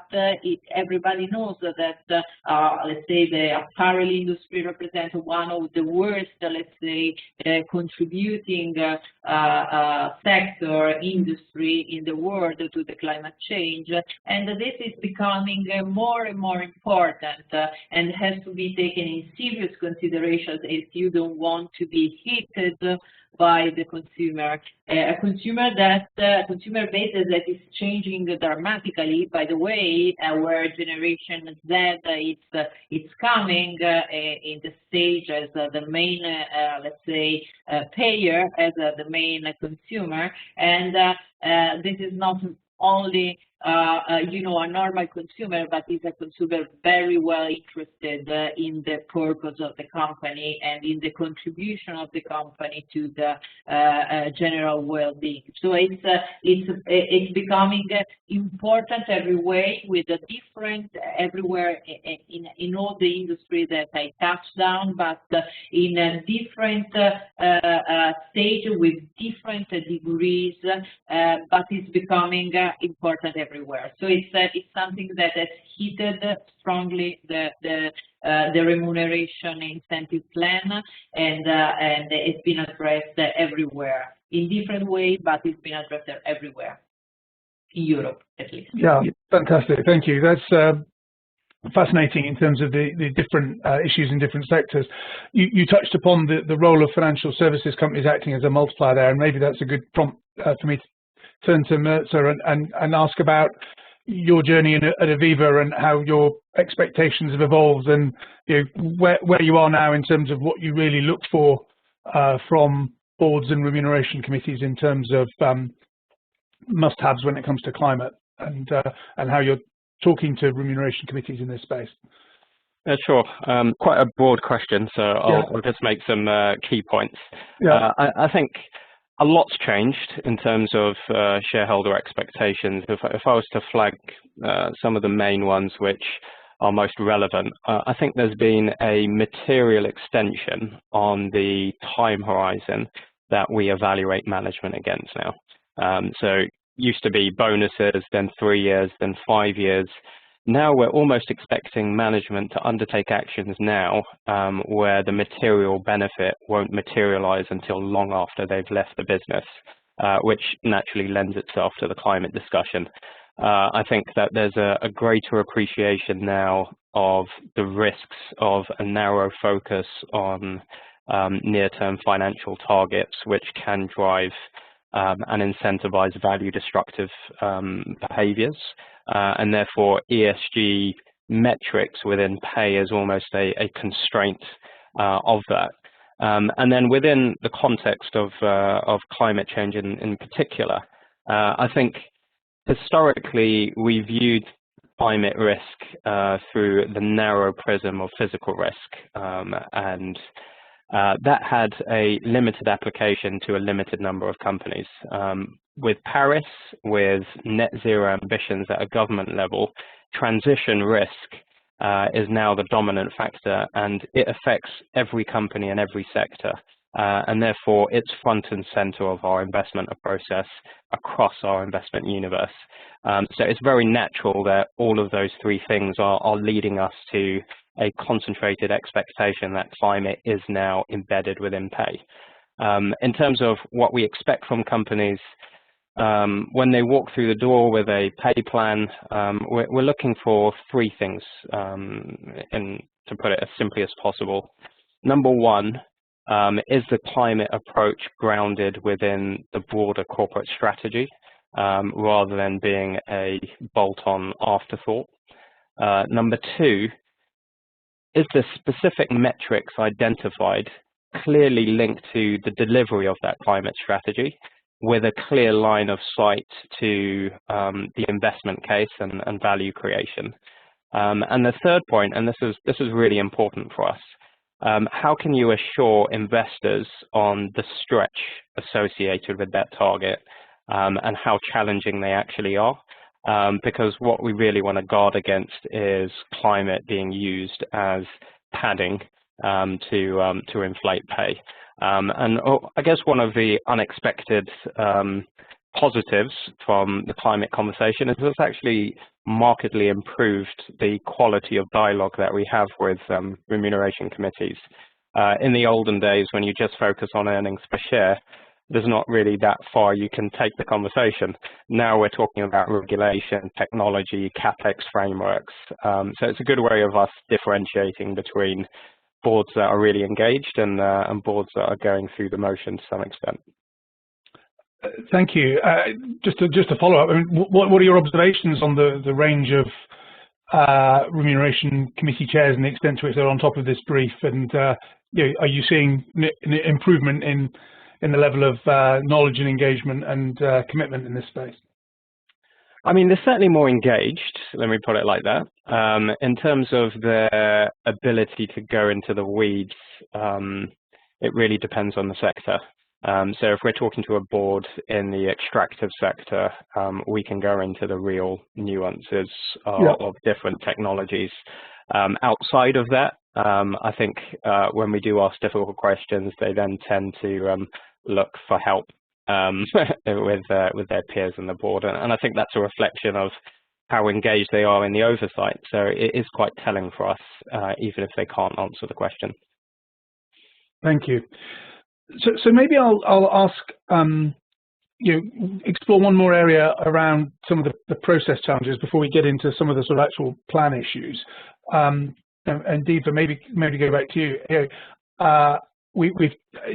everybody knows that, let's say, the apparel industry represents one of the worst, let's say, contributing sector, industry in the world to the climate change, and this is becoming more and more important and has to be taken in serious consideration if you don't want to be hit by the consumer, a consumer base that is changing dramatically. By the way, where Generation Z it's coming in the stage as the main, let's say, payer, as the main consumer, and this is not only you know, a normal consumer, but is a consumer very well interested in the purpose of the company and in the contribution of the company to the general well-being. So it's becoming important everywhere, with a different everywhere in all the industry that I touched on, but in a different stage with different degrees, but it's becoming important everywhere. So it's something that has heated strongly the remuneration incentive plan, and it's been addressed everywhere in different ways, but it's been addressed everywhere in Europe, at least. Yeah, fantastic. Thank you. That's fascinating in terms of the different issues in different sectors. You touched upon the role of financial services companies acting as a multiplier there, and maybe that's a good prompt for me to turn to Mirza and ask about your journey at Aviva and how your expectations have evolved, and you know, where you are now in terms of what you really look for from boards and remuneration committees in terms of must-haves when it comes to climate, and how you're talking to remuneration committees in this space. Sure. Quite a broad question, so I'll just make some key points. Yeah. I think a lot's changed in terms of shareholder expectations. If I was to flag some of the main ones which are most relevant, I think there's been a material extension on the time horizon that we evaluate management against now. So used to be bonuses, then 3 years, then 5 years. Now we're almost expecting management to undertake actions now where the material benefit won't materialize until long after they've left the business, which naturally lends itself to the climate discussion. I think that there's a greater appreciation now of the risks of a narrow focus on near-term financial targets, which can drive and incentivize value destructive behaviors. And therefore ESG metrics within pay is almost a constraint of that. And then within the context of climate change in particular, I think historically we viewed climate risk through the narrow prism of physical risk, and that had a limited application to a limited number of companies. With Paris, with net zero ambitions at a government level, transition risk is now the dominant factor, and it affects every company and every sector. And therefore, it's front and center of our investment process across our investment universe. So it's very natural that all of those three things are leading us to a concentrated expectation that climate is now embedded within pay. In terms of what we expect from companies, when they walk through the door with a pay plan, we're looking for three things, and to put it as simply as possible. Number one, is the climate approach grounded within the broader corporate strategy, rather than being a bolt-on afterthought? Number two, is the specific metrics identified clearly linked to the delivery of that climate strategy, with a clear line of sight to the investment case and value creation? And the third point, and this is really important for us, how can you assure investors on the stretch associated with that target, and how challenging they actually are? Because what we really want to guard against is climate being used as padding to inflate pay. And I guess one of the unexpected positives from the climate conversation is it's actually markedly improved the quality of dialogue that we have with remuneration committees. In the olden days, when you just focus on earnings per share, there's not really that far you can take the conversation. Now we're talking about regulation, technology, CapEx frameworks. So it's a good way of us differentiating between boards that are really engaged and boards that are going through the motion to some extent. Thank you. Just to follow up, I mean, what are your observations on the range of remuneration committee chairs and the extent to which they're on top of this brief? And you know, are you seeing an improvement in the level of knowledge and engagement and commitment in this space? I mean, they're certainly more engaged, let me put it like that. In terms of their ability to go into the weeds, it really depends on the sector. So if we're talking to a board in the extractive sector, we can go into the real nuances of different technologies. Outside of that, I think when we do ask difficult questions, they then tend to look for help with their peers on the board. And I think that's a reflection of how engaged they are in the oversight. So it is quite telling for us, even if they can't answer the question. Thank you. So maybe I'll ask, you know, explore one more area around some of the process challenges before we get into some of the sort of actual plan issues. And Diva, maybe go back to you. You know,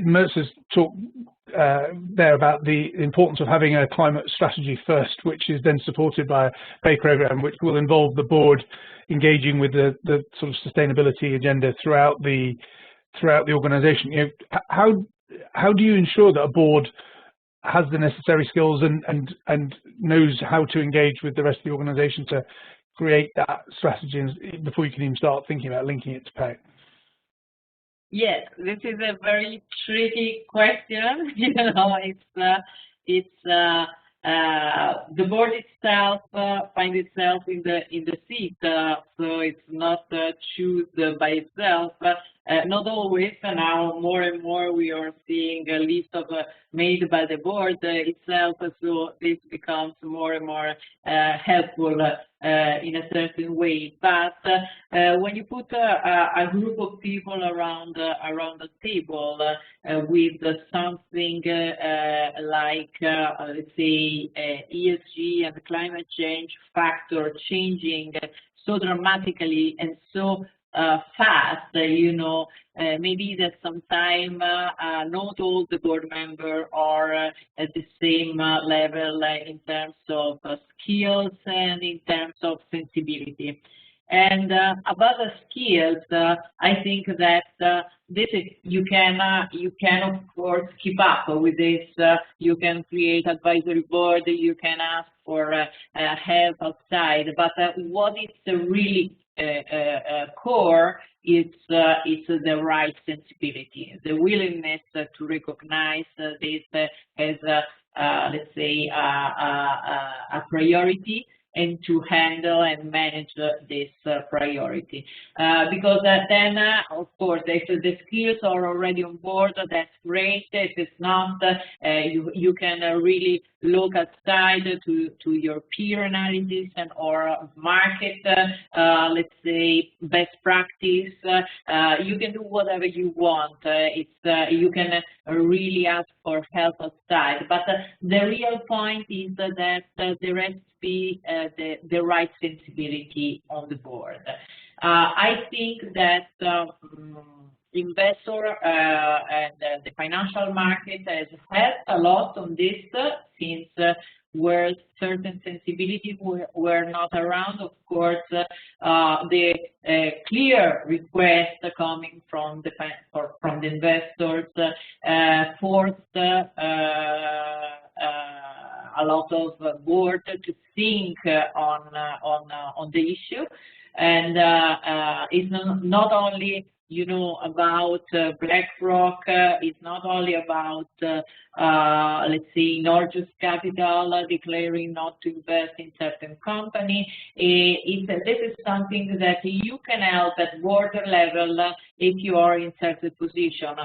Merz has talked there about the importance of having a climate strategy first, which is then supported by a pay program, which will involve the board engaging with the sort of sustainability agenda throughout the organisation. You know, how do you ensure that a board has the necessary skills and knows how to engage with the rest of the organisation to create that strategy before you can even start thinking about linking it to pay? Yes, this is a very tricky question. You know, the board itself finds itself in the seat, so it's not choose by itself. Not always. Now more and more we are seeing a list of made by the board itself, so this becomes more and more helpful in a certain way. But when you put a group of people around the table with something like let's say ESG and climate change factor changing so dramatically and so fast, you know, maybe that sometimes not all the board members are at the same level in terms of skills and in terms of sensibility. And about the skills, I think that you can of course keep up with this. You can create advisory board. You can ask for help outside. But what is really core? It's the right sensibility, the willingness to recognize this as let's say a priority, and to handle and manage this priority. Because then, of course, if the skills are already on board, that's great. If it's not, you can really look outside to your peer analysis and or market, let's say, best practice. You can do whatever you want. You can really ask for help outside. But the real point is that there has to be the right sensibility on the board. I think that investor and the financial market has helped a lot on this since where certain sensibilities were not around. Of course, the clear request coming from the investors forced a lot of board to think on the issue, and it's not only about BlackRock. It's not only about let's say Norges Capital declaring not to invest in certain company. This is something that you can help at board level if you are in certain position.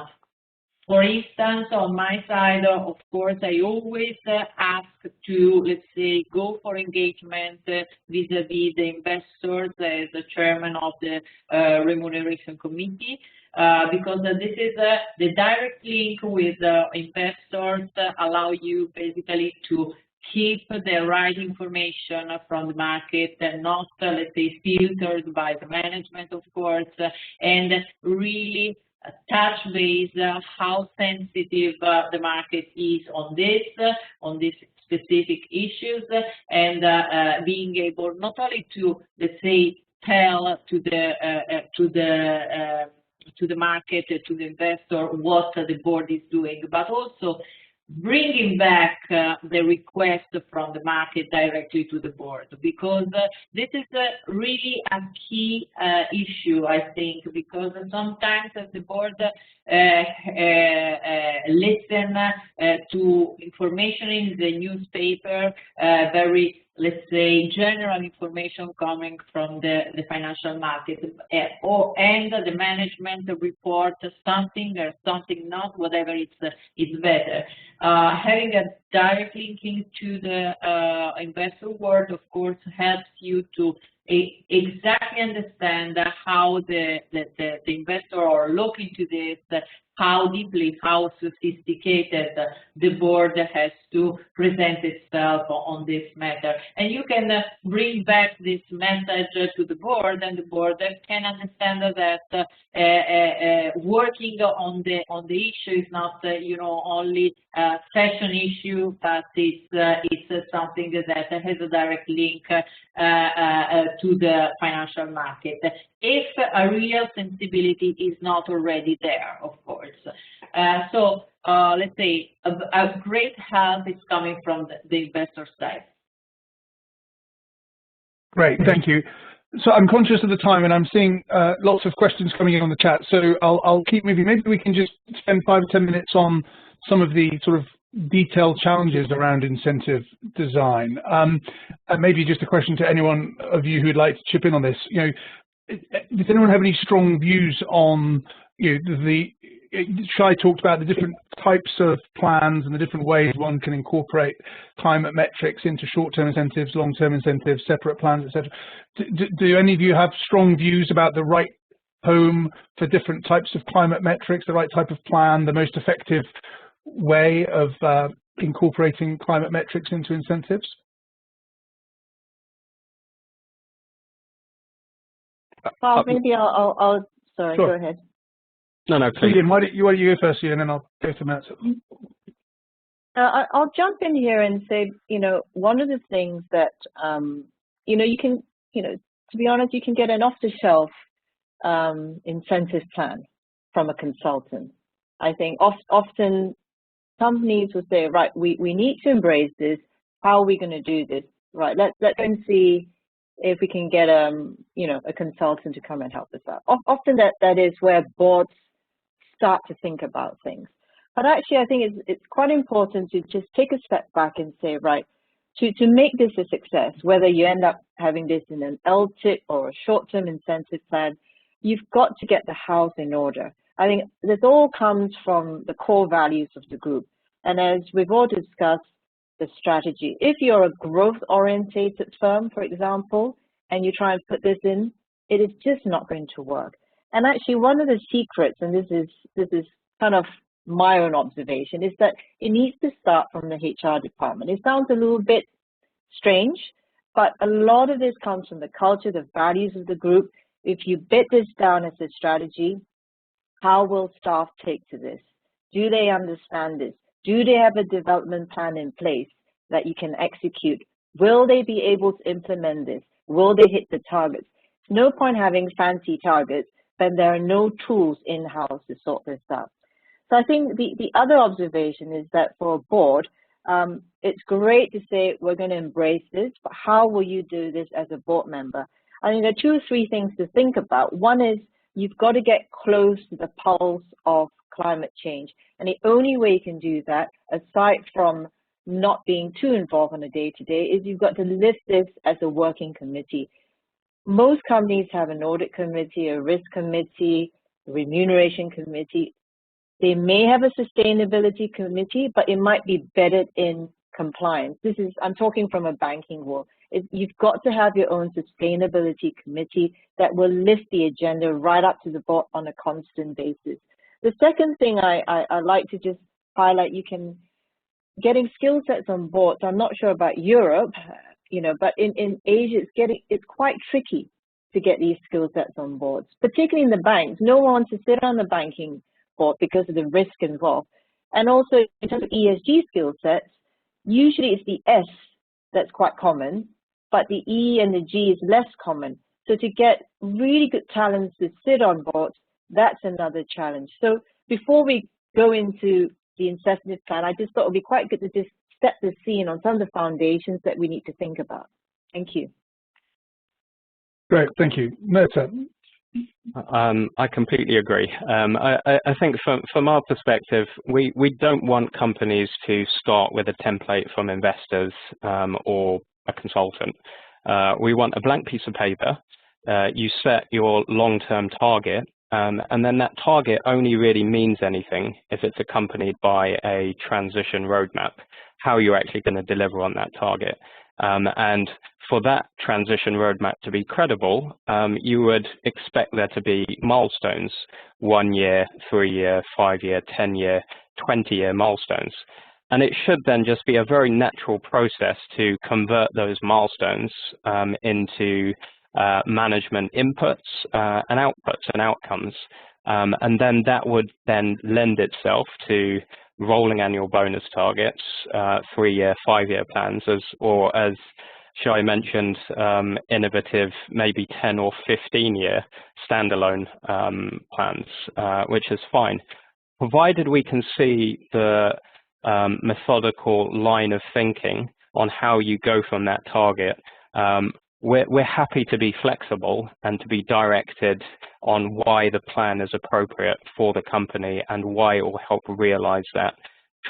For instance, on my side, of course, I always ask to, let's say, go for engagement vis-a-vis the investors as the chairman of the Remuneration Committee, because this is the direct link with investors, allow you basically to keep the right information from the market and not, let's say, filtered by the management, of course, and really touch base how sensitive the market is on these specific issues, and being able not only to, let's say, tell to the market, to the investor what the board is doing, but also bringing back the request from the market directly to the board, because this is really a key issue, I think, because sometimes the board listen to information in the newspaper, very, let's say, general information coming from the financial market, and the management report something or something not, whatever it's better. Having a direct linking to the investor world, of course, helps you to exactly understand how the investor are looking to this, how deeply, how sophisticated the board has to present itself on this matter. And you can bring back this message to the board, and the board can understand that working on the issue is not only a session issue, but it's something that has a direct link to the financial market, if a real sensibility is not already there, of course. So let's say a great help is coming from the investor side. Great, thank you. So I'm conscious of the time, and I'm seeing lots of questions coming in on the chat, so I'll keep moving. Maybe we can just spend 5 or 10 minutes on some of the sort of detailed challenges around incentive design. And maybe just a question to anyone of you who'd like to chip in on this. Does anyone have any strong views on Shai talked about the different types of plans and the different ways one can incorporate climate metrics into short-term incentives, long-term incentives, separate plans, etc. Do any of you have strong views about the right home for different types of climate metrics, the right type of plan, the most effective way of incorporating climate metrics into incentives? Well, maybe I'll sorry, sure. Go ahead. No, please. Ian, why don't you go first, Ian, and then I'll go to Matt. I'll jump in here and say, one of the things that, you can, to be honest, you can get an off-the-shelf incentive plan from a consultant. I think often companies will say, right, we need to embrace this. How are we going to do this? Right, let's go and see if we can get a consultant to come and help us out. Often that is where boards start to think about things. But actually, I think it's quite important to just take a step back and say, right, to make this a success, whether you end up having this in an LTIP or a short-term incentive plan, you've got to get the house in order. I think this all comes from the core values of the group. And as we've all discussed, the strategy. If you're a growth-orientated firm, for example, and you try and put this in, it is just not going to work. And actually, one of the secrets, and this is kind of my own observation, is that it needs to start from the HR department. It sounds a little bit strange, but a lot of this comes from the culture, the values of the group. If you bid this down as a strategy, how will staff take to this? Do they understand this? Do they have a development plan in place that you can execute? Will they be able to implement this? Will they hit the targets? No point having fancy targets when there are no tools in-house to sort this out. So I think the other observation is that for a board, it's great to say we're going to embrace this, but how will you do this as a board member? I think there are 2 or 3 things to think about. One is you've got to get close to the pulse of climate change. And the only way you can do that, aside from not being too involved on a day-to-day, is you've got to lift this as a working committee. Most companies have an audit committee, a risk committee, a remuneration committee. They may have a sustainability committee, but it might be bedded in compliance. I'm talking from a banking world. You've got to have your own sustainability committee that will lift the agenda right up to the board on a constant basis. The second thing I like to just highlight, getting skill sets on boards. I'm not sure about Europe, but in Asia, it's quite tricky to get these skill sets on boards, particularly in the banks. No one wants to sit on the banking board because of the risk involved. And also in terms of ESG skill sets, usually it's the S that's quite common, but the E and the G is less common. So to get really good talents to sit on boards, that's another challenge. So before we go into the incentive plan, I just thought it would be quite good to just set the scene on some of the foundations that we need to think about. Thank you. Great, thank you. Meta. I completely agree. I think from our perspective, we don't want companies to start with a template from investors or a consultant. We want a blank piece of paper. You set your long-term target, and then that target only really means anything if it's accompanied by a transition roadmap, how you're actually going to deliver on that target. And for that transition roadmap to be credible, you would expect there to be milestones, 1 year, 3 year, 5 year, 10 year, 20-year milestones. And it should then just be a very natural process to convert those milestones into management inputs and outputs and outcomes. And then that would then lend itself to rolling annual bonus targets, 3-year, 5-year plans, or as Shai mentioned, innovative, maybe 10 or 15-year standalone plans, which is fine, provided we can see the methodical line of thinking on how you go from that target. We're happy to be flexible and to be directed on why the plan is appropriate for the company and why it will help realize that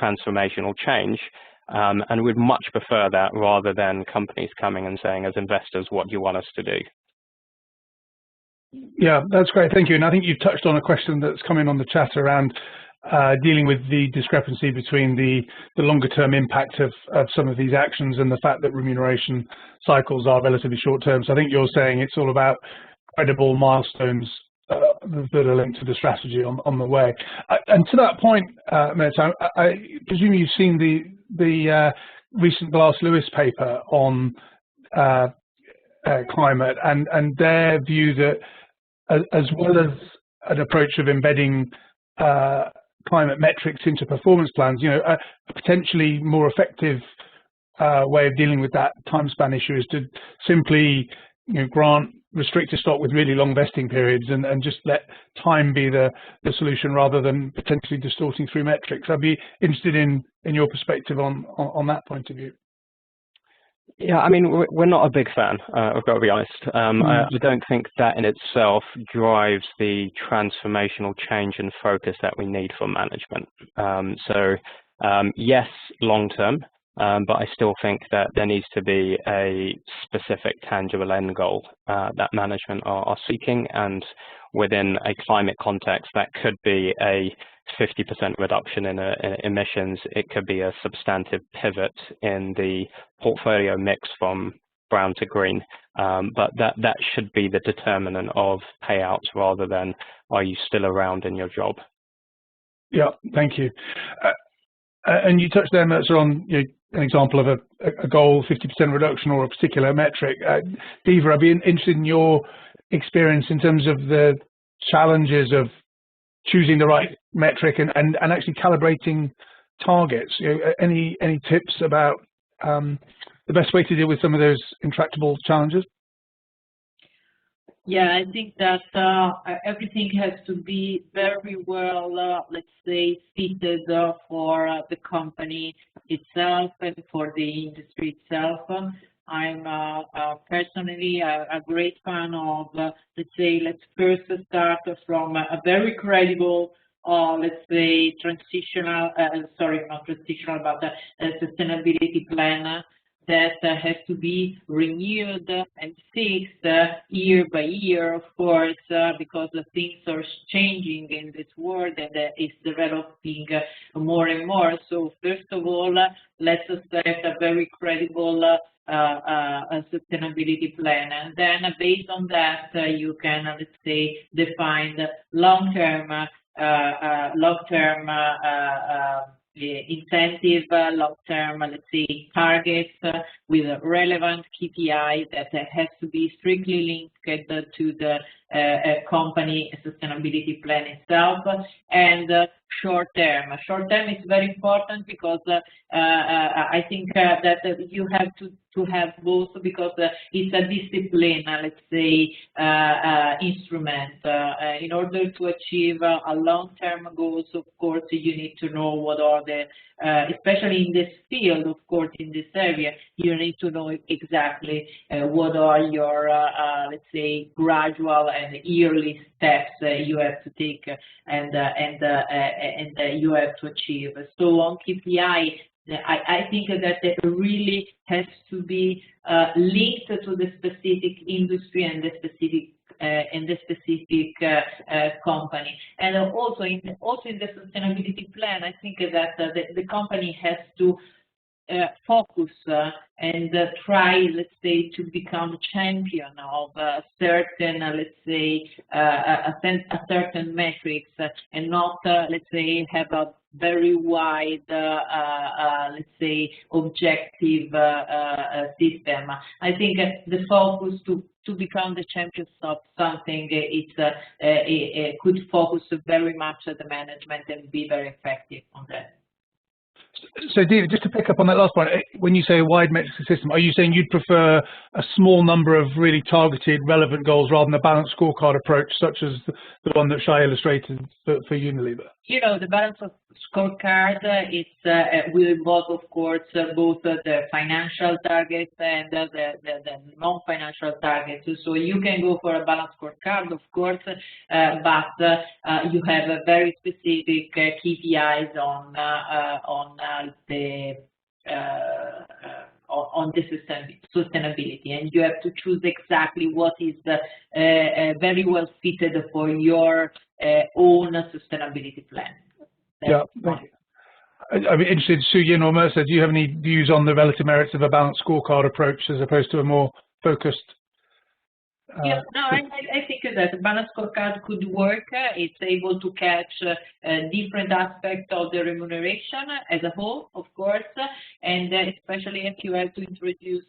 transformational change. And we'd much prefer that rather than companies coming and saying, as investors, what do you want us to do? Yeah, that's great. Thank you. And I think you've touched on a question that's come in on the chat around dealing with the discrepancy between the longer term impact of some of these actions and the fact that remuneration cycles are relatively short term. So I think you're saying it's all about credible milestones that are linked to the strategy on the way. And to that point, Meta, I presume you've seen the recent Glass Lewis paper on climate and their view that as well as an approach of embedding climate metrics into performance plans, a potentially more effective way of dealing with that time span issue is to simply grant restrict a stock with really long vesting periods and just let time be the solution rather than potentially distorting through metrics. I'd be interested in your perspective on that point of view. Yeah, I mean, we're not a big fan, I've got to be honest. I don't think that in itself drives the transformational change and focus that we need for management. Yes, long term, but I still think that there needs to be a specific tangible end goal that management are seeking, and within a climate context, that could be a 50% reduction in emissions. It could be a substantive pivot in the portfolio mix from brown to green, but that should be the determinant of payouts rather than are you still around in your job. Yeah, thank you. And you touched there, Mercer, on an example of a goal, 50% reduction or a particular metric. Diva, I'd be interested in your experience in terms of the challenges of choosing the right metric and actually calibrating targets. Any tips about the best way to deal with some of those intractable challenges? Yeah, I think that everything has to be very well, let's say, fitted for the company itself and for the industry itself. I'm personally a great fan of, let's first start from a very credible, let's say, transitional, not transitional, but a sustainability plan that has to be renewed and fixed year by year, of course, because the things are changing in this world and it's developing more and more. So first of all, let's set a very credible a sustainability plan, and then based on that you can, let's say, define long-term incentive, long-term, let's say, targets with a relevant KPI that has to be strictly linked to the company sustainability plan itself, and short-term. Short-term is very important because I think that you have to have both, because it's a discipline, let's say, instrument. In order to achieve a long-term goals, of course, you need to know what are the, especially in this field, of course, in this area, you need to know exactly what are your, let's say, gradual and yearly steps you have to take and you have to achieve. So on KPI, I think that it really has to be linked to the specific industry and the specific company. And also in the sustainability plan, I think that the company has to focus and try, let's say, to become champion of certain, let's say, a certain metrics, and not, let's say, have a very wide, let's say, objective system. I think the focus to become the champions of something, it could focus very much at the management and be very effective on that. So, Diva, just to pick up on that last point, when you say a wide metric system, are you saying you'd prefer a small number of really targeted, relevant goals rather than a balanced scorecard approach, such as the one that Shai illustrated for Unilever? You know, the balanced scorecard, will involve, of course, both the financial targets and the non-financial targets. So you can go for a balanced scorecard, of course, but you have a very specific KPIs on the sustainability, and you have to choose exactly what is very well fitted for your own sustainability plan. Yeah, thank you. I'd be interested, Soo-Yin or Mercer, do you have any views on the relative merits of a balanced scorecard approach as opposed to a more focused? Yeah, no, I think that the balanced scorecard could work. It's able to catch different aspects of the remuneration as a whole, of course, and especially if you have to introduce,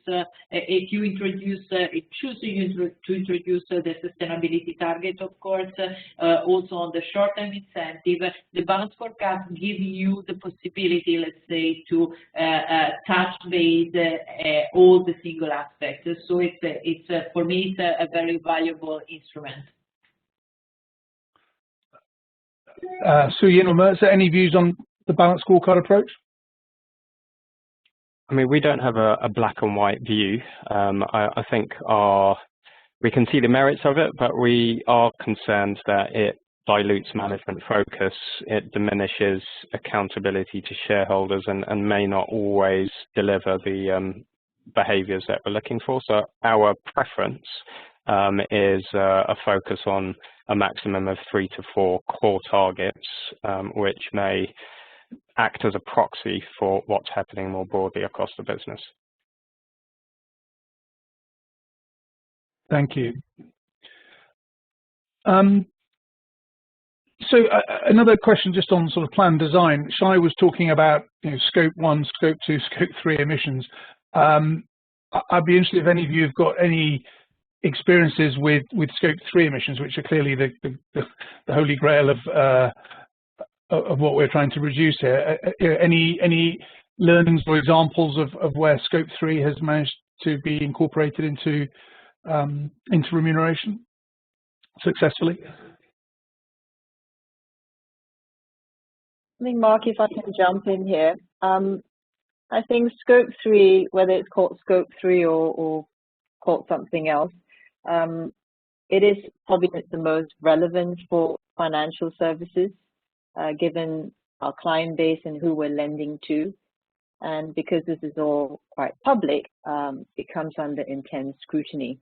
choose to introduce the sustainability target, of course, also on the short-term incentive. The balanced scorecard gives you the possibility, let's say, to touch base all the single aspects. So it's for me, it's a very valuable instrument. Su-Yin or Mirza, any views on the balanced scorecard approach? I mean, we don't have a black and white view. I think we can see the merits of it, but we are concerned that it dilutes management focus, it diminishes accountability to shareholders, and may not always deliver the behaviours that we're looking for. So our preference is a focus on a maximum of 3 to 4 core targets, which may act as a proxy for what's happening more broadly across the business. Thank you. So another question just on sort of plan design. Shai was talking about scope 1, scope 2, scope 3 emissions. I'd be interested if any of you have got any experiences with scope 3 emissions, which are clearly the holy grail of what we're trying to reduce here. Any learnings or examples of where scope 3 has managed to be incorporated into remuneration successfully? I think, Mark, if I can jump in here, I think scope 3, whether it's called scope 3 or called something else, it is probably the most relevant for financial services, given our client base and who we're lending to. And because this is all quite public, it comes under intense scrutiny.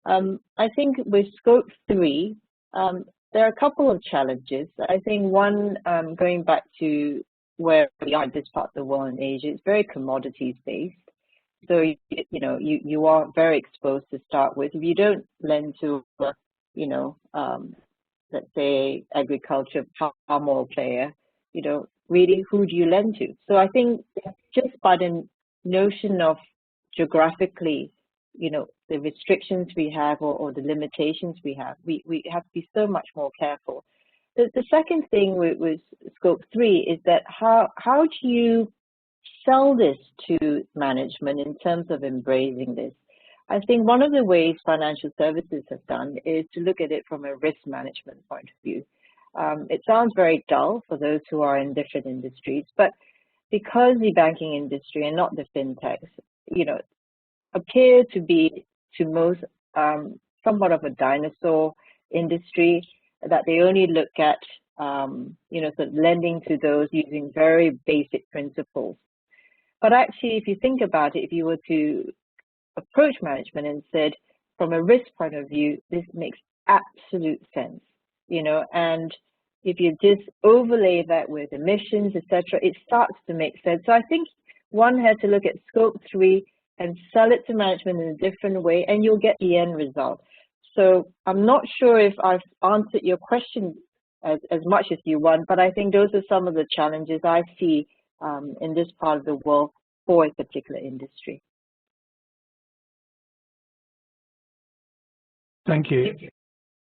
I think with scope 3, there are a couple of challenges. I think one, going back to where we are in this part of the world in Asia, it's very commodities based. So you are very exposed to start with. If you don't lend to let's say agriculture, palm oil player, really who do you lend to? So I think just by the notion of geographically, the restrictions we have or the limitations we have to be so much more careful. The second thing with scope 3 is that how do you sell this to management in terms of embracing this? I think one of the ways financial services have done is to look at it from a risk management point of view. It sounds very dull for those who are in different industries, but because the banking industry and not the fintechs, appear to be to most somewhat of a dinosaur industry, that they only look at sort of lending to those using very basic principles. But actually, if you think about it, if you were to approach management and said, from a risk point of view, this makes absolute sense, and if you just overlay that with emissions, etc., it starts to make sense. So I think one has to look at scope 3 and sell it to management in a different way, and you'll get the end result. So I'm not sure if I've answered your question as much as you want, but I think those are some of the challenges I see in this part of the world for a particular industry. Thank you.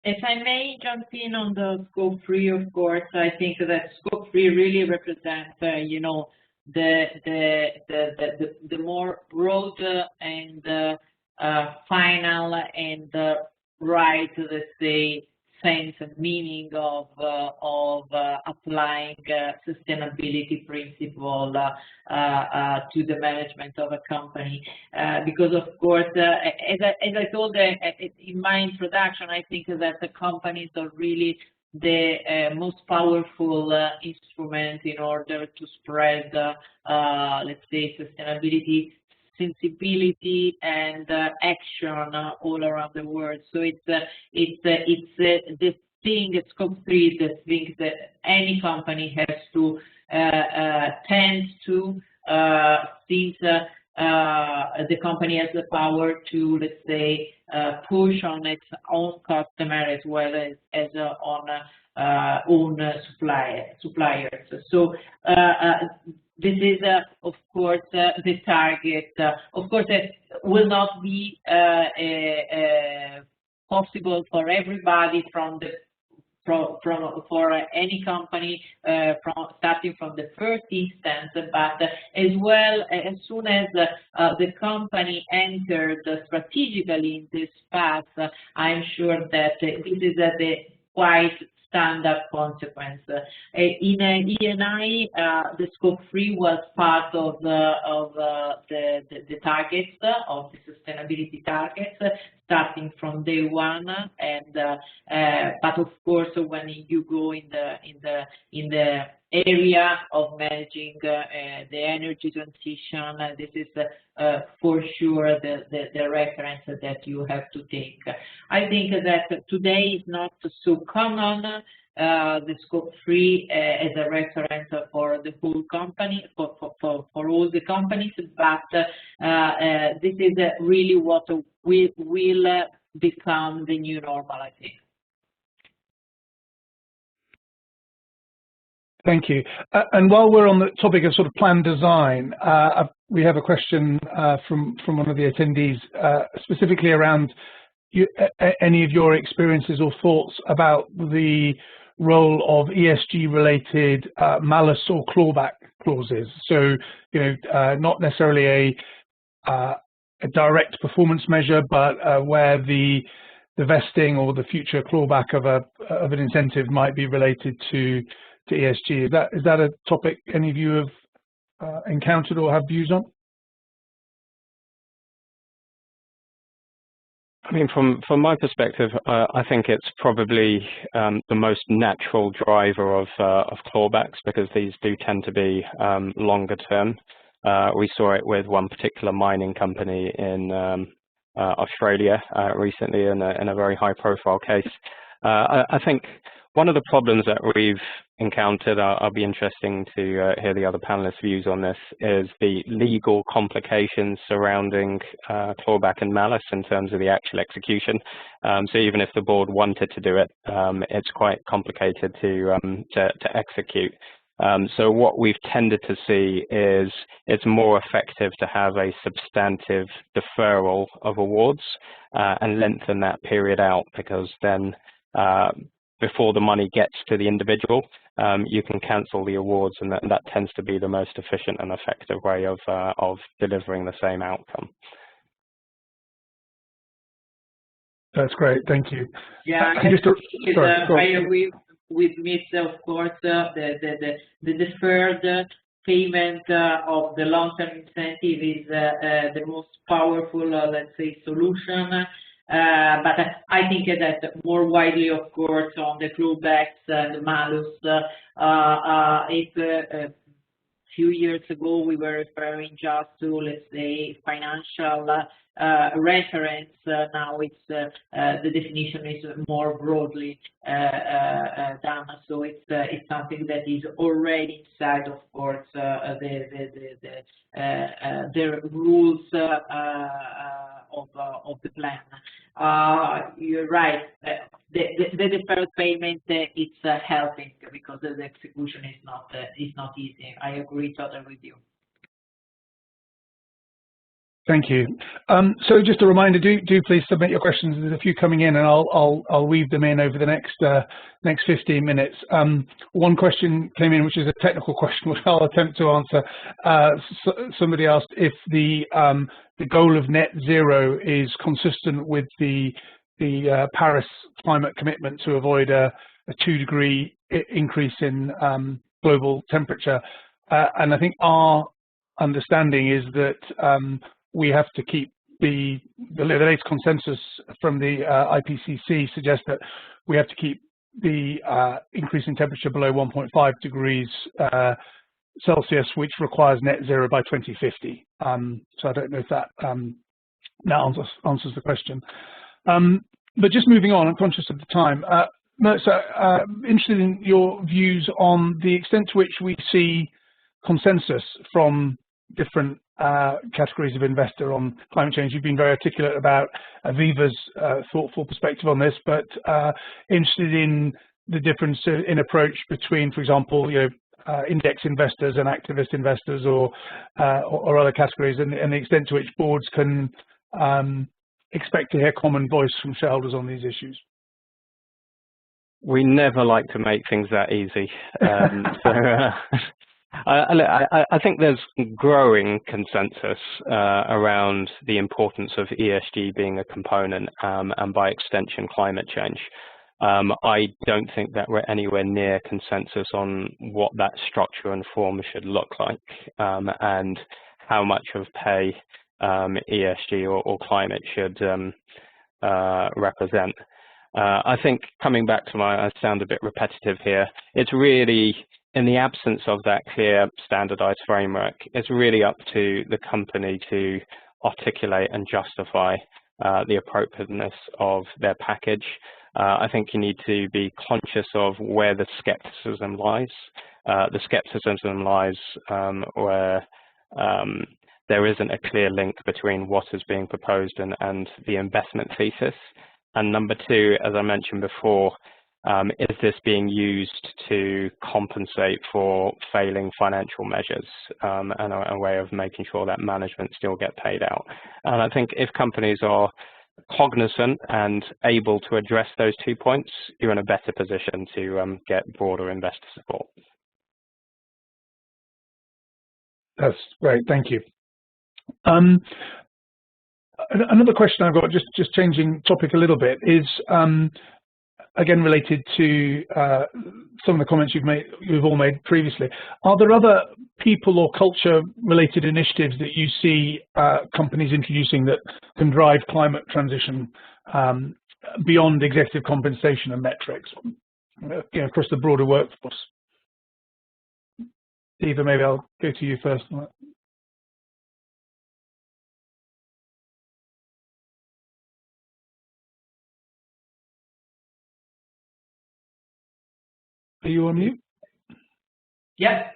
If I may jump in on the scope 3, of course, I think that scope 3 really represents, the more broad and final and right, let's say, sense and meaning of applying sustainability principle to the management of a company, because of course, as I told in my introduction, I think that the companies are really the most powerful instrument in order to spread, let's say, sustainability sensibility and action all around the world. So it's the thing, scope 3, the thing that any company has to tend to, since the company has the power to, let's say, push on its own customer as well as on own suppliers. So this is, of course, the target. Of course, it will not be possible for everybody from the for any company starting from the first instance, but as well as soon as the company entered strategically in this path, I'm sure that this is the quite standard consequence. In E&I, the scope 3 was part of the targets, of the sustainability targets, starting from day one. And but of course, when you go in the area of managing the energy transition, this is for sure the reference that you have to take. I think that today is not so common the scope 3 as a reference for the whole company, for all the companies, but this is really what will become the new normal, I think. Thank you. And while we're on the topic of sort of plan design, we have a question from one of the attendees, specifically around any of your experiences or thoughts about the role of ESG-related malus or clawback clauses. So, not necessarily a direct performance measure, but where the vesting or the future clawback of an incentive might be related to ESG. Is that a topic any of you have encountered or have views on? I mean, from my perspective, I think it's probably the most natural driver of clawbacks, because these do tend to be longer term. We saw it with one particular mining company in Australia recently in a very high-profile case. I think one of the problems that we've encountered, I'll be interesting to hear the other panelists' views on this, is the legal complications surrounding clawback and malus in terms of the actual execution. So even if the board wanted to do it, it's quite complicated to execute. So what we've tended to see is it's more effective to have a substantive deferral of awards and lengthen that period out, because then before the money gets to the individual, you can cancel the awards, and that tends to be the most efficient and effective way of delivering the same outcome. That's great, thank you. Yeah, I agree with Mr. Of course, the deferred payment of the long-term incentive is the most powerful, let's say, solution. But I think that more widely, of course, on the clawbacks, the malus, if a few years ago we were referring just to, let's say, financial reference, now it's the definition is more broadly done. So it's something that is already inside, of course, the rules of the plan. You're right. The deferred payment it's helping, because the execution is not easy. I agree totally with you. Thank you. So just a reminder, do please submit your questions. There's a few coming in, and I'll weave them in over the next 15 minutes. One question came in, which is a technical question, which I'll attempt to answer. Somebody asked if the goal of net zero is consistent with the Paris climate commitment to avoid a 2-degree increase in global temperature. And I think our understanding is that we have to keep the latest consensus from the IPCC suggests that we have to keep the increase in temperature below 1.5 degrees Celsius, which requires net zero by 2050. So I don't know if that answers the question. But just moving on, I'm conscious of the time. So interested in your views on the extent to which we see consensus from different categories of investor on climate change. You've been very articulate about Aviva's thoughtful perspective on this, but interested in the difference in approach between, for example, index investors and activist investors, or other categories, and the extent to which boards can expect to hear common voice from shareholders on these issues. We never like to make things that easy. I think there's growing consensus around the importance of ESG being a component, and by extension, climate change. I don't think that we're anywhere near consensus on what that structure and form should look like, and how much of pay ESG or climate should represent. I think, coming back to I sound a bit repetitive here, it's really, in the absence of that clear standardized framework, it's really up to the company to articulate and justify the appropriateness of their package. I think you need to be conscious of where the skepticism lies. The skepticism lies where there isn't a clear link between what is being proposed and the investment thesis. And number two, as I mentioned before, is this being used to compensate for failing financial measures, and a way of making sure that management still get paid out? And I think if companies are cognizant and able to address those 2 points, you're in a better position to get broader investor support. That's great, thank you. Another question I've got, just changing topic a little bit, is again related to some of the comments you've all made previously. Are there other people or culture related initiatives that you see companies introducing that can drive climate transition beyond executive compensation and metrics, across the broader workforce? Eva, maybe I'll go to you first on that. Are you on mute? Yeah.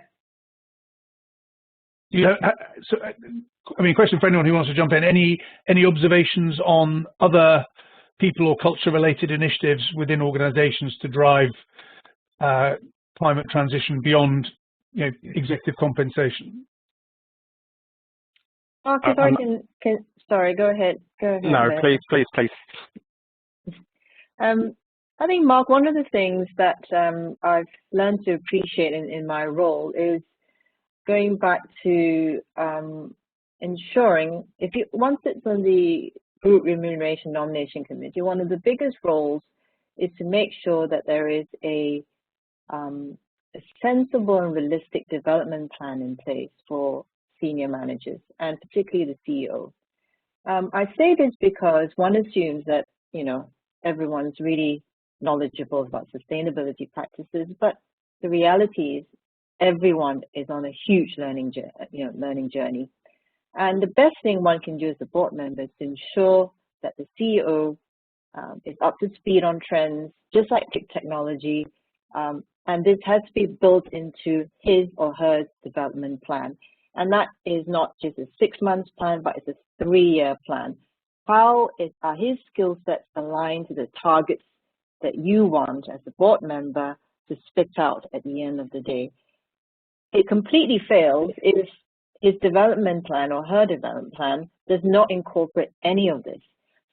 So, I mean, question for anyone who wants to jump in. Any observations on other people or culture-related initiatives within organisations to drive climate transition beyond, executive compensation? Mark, if I can, sorry, go ahead. No, please. I think, Mark, one of the things that I've learned to appreciate in my role is going back to ensuring, once it's on the Group Remuneration Nomination Committee, one of the biggest roles is to make sure that there is a sensible and realistic development plan in place for senior managers, and particularly the CEO. I say this because one assumes that, everyone's really knowledgeable about sustainability practices, but the reality is everyone is on a huge learning journey. And the best thing one can do as a board member is to ensure that the CEO is up to speed on trends, just like technology, and this has to be built into his or her development plan. And that is not just a 6-month plan, but it's a 3-year plan. How are his skill sets aligned to the targets that you want as a board member to spit out at the end of the day? It completely fails if his development plan or her development plan does not incorporate any of this.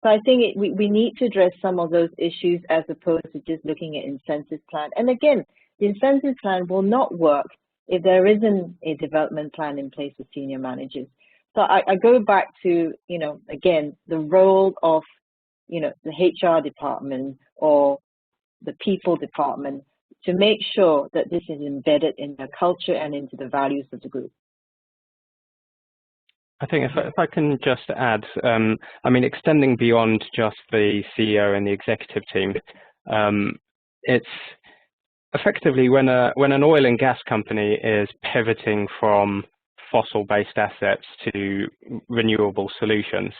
So I think we need to address some of those issues as opposed to just looking at incentive plan. And again, the incentive plan will not work if there isn't a development plan in place for senior managers. So I go back to, again, the role of, the HR department or the people department to make sure that this is embedded in the culture and into the values of the group. I think if I can just add, extending beyond just the CEO and the executive team, it's effectively when an oil and gas company is pivoting from fossil-based assets to renewable solutions,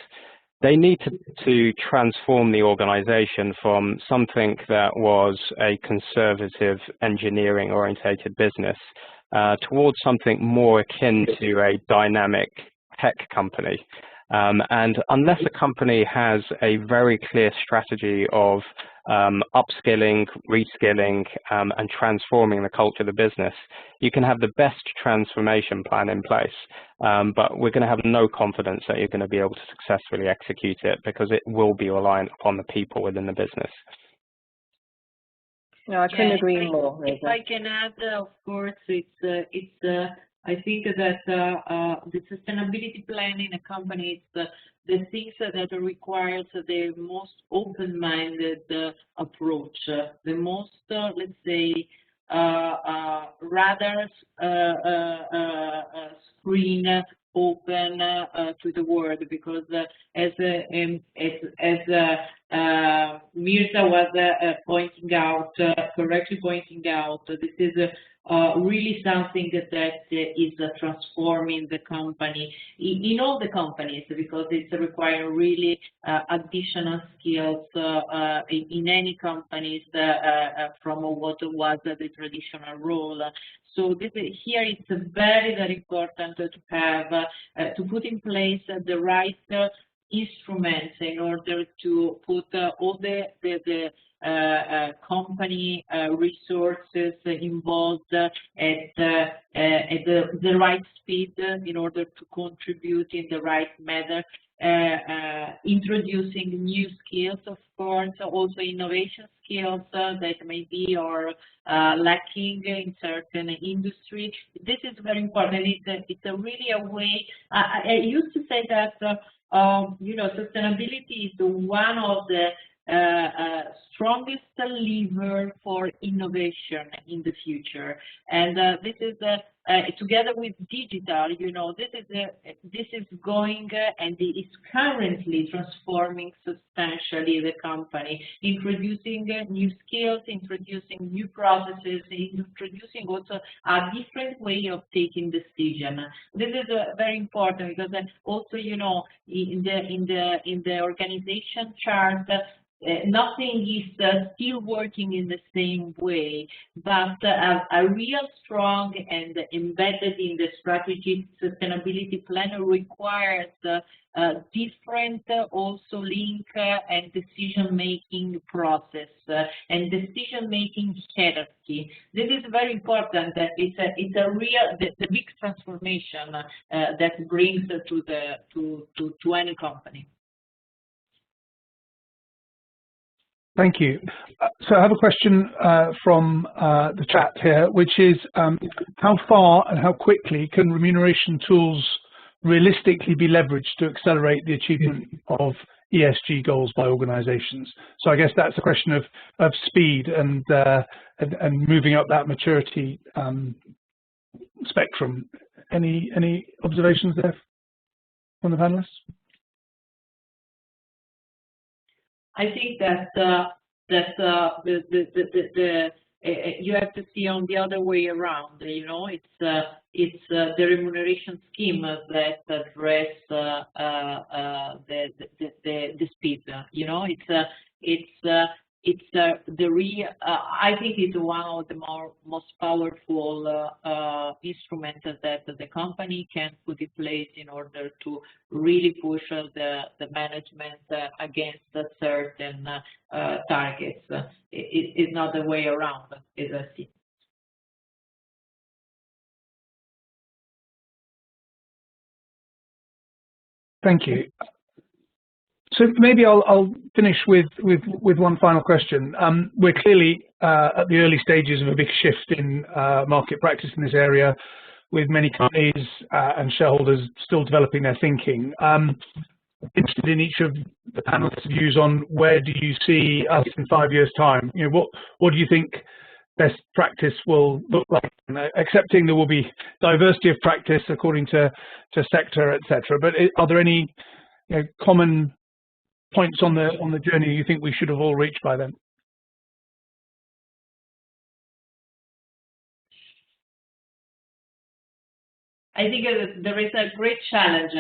they need to transform the organization from something that was a conservative engineering-orientated business towards something more akin to a dynamic tech company. And unless a company has a very clear strategy of upskilling, reskilling, and transforming the culture of the business, you can have the best transformation plan in place, but we're going to have no confidence that you're going to be able to successfully execute it because it will be reliant upon the people within the business. No, I couldn't agree more. If I can add, of course, I think that the sustainability plan in a company is the things that requires the most open-minded approach, the most, let's say, rather screen open to the world, because as Mirza was pointing out, correctly pointing out, this is really something that is transforming the company in all the companies, because it's requiring really additional skills in any companies from what was the traditional role. So here it's very, very important to have to put in place the right instruments in order to put all the company resources involved at the right speed in order to contribute in the right manner, introducing new skills, of course, also innovation skills that maybe are lacking in certain industry. This is very important. It's really a way. I used to say that sustainability is one of the strongest lever for innovation in the future, and this is together with digital. This is going and it is currently transforming substantially the company, introducing new skills, introducing new processes, introducing also a different way of taking decision. This is very important, because also in the organization chart, nothing is still working in the same way, but a real strong and embedded in the strategic sustainability plan requires different also link and decision-making process and decision-making hierarchy. This is very important. It's a real the big transformation that brings to any company. Thank you. So I have a question from the chat here, which is how far and how quickly can remuneration tools realistically be leveraged to accelerate the achievement of ESG goals by organizations? So I guess that's a question of speed and moving up that maturity spectrum. Any observations there from the panelists? I think that you have to see on the other way around. It's the remuneration scheme that address the speed. I think it's one of the most powerful instruments that the company can put in place in order to really push the management against certain targets. It's not the way around, as I see. Thank you. So maybe I'll finish with one final question. We're clearly at the early stages of a big shift in market practice in this area, with many companies and shareholders still developing their thinking. Interested in each of the panelists' views on where do you see us in 5 years' time? What do you think best practice will look like? Accepting there will be diversity of practice according to sector, etc. But are there any common points on the journey you think we should have all reached by then? I think there is a great challenge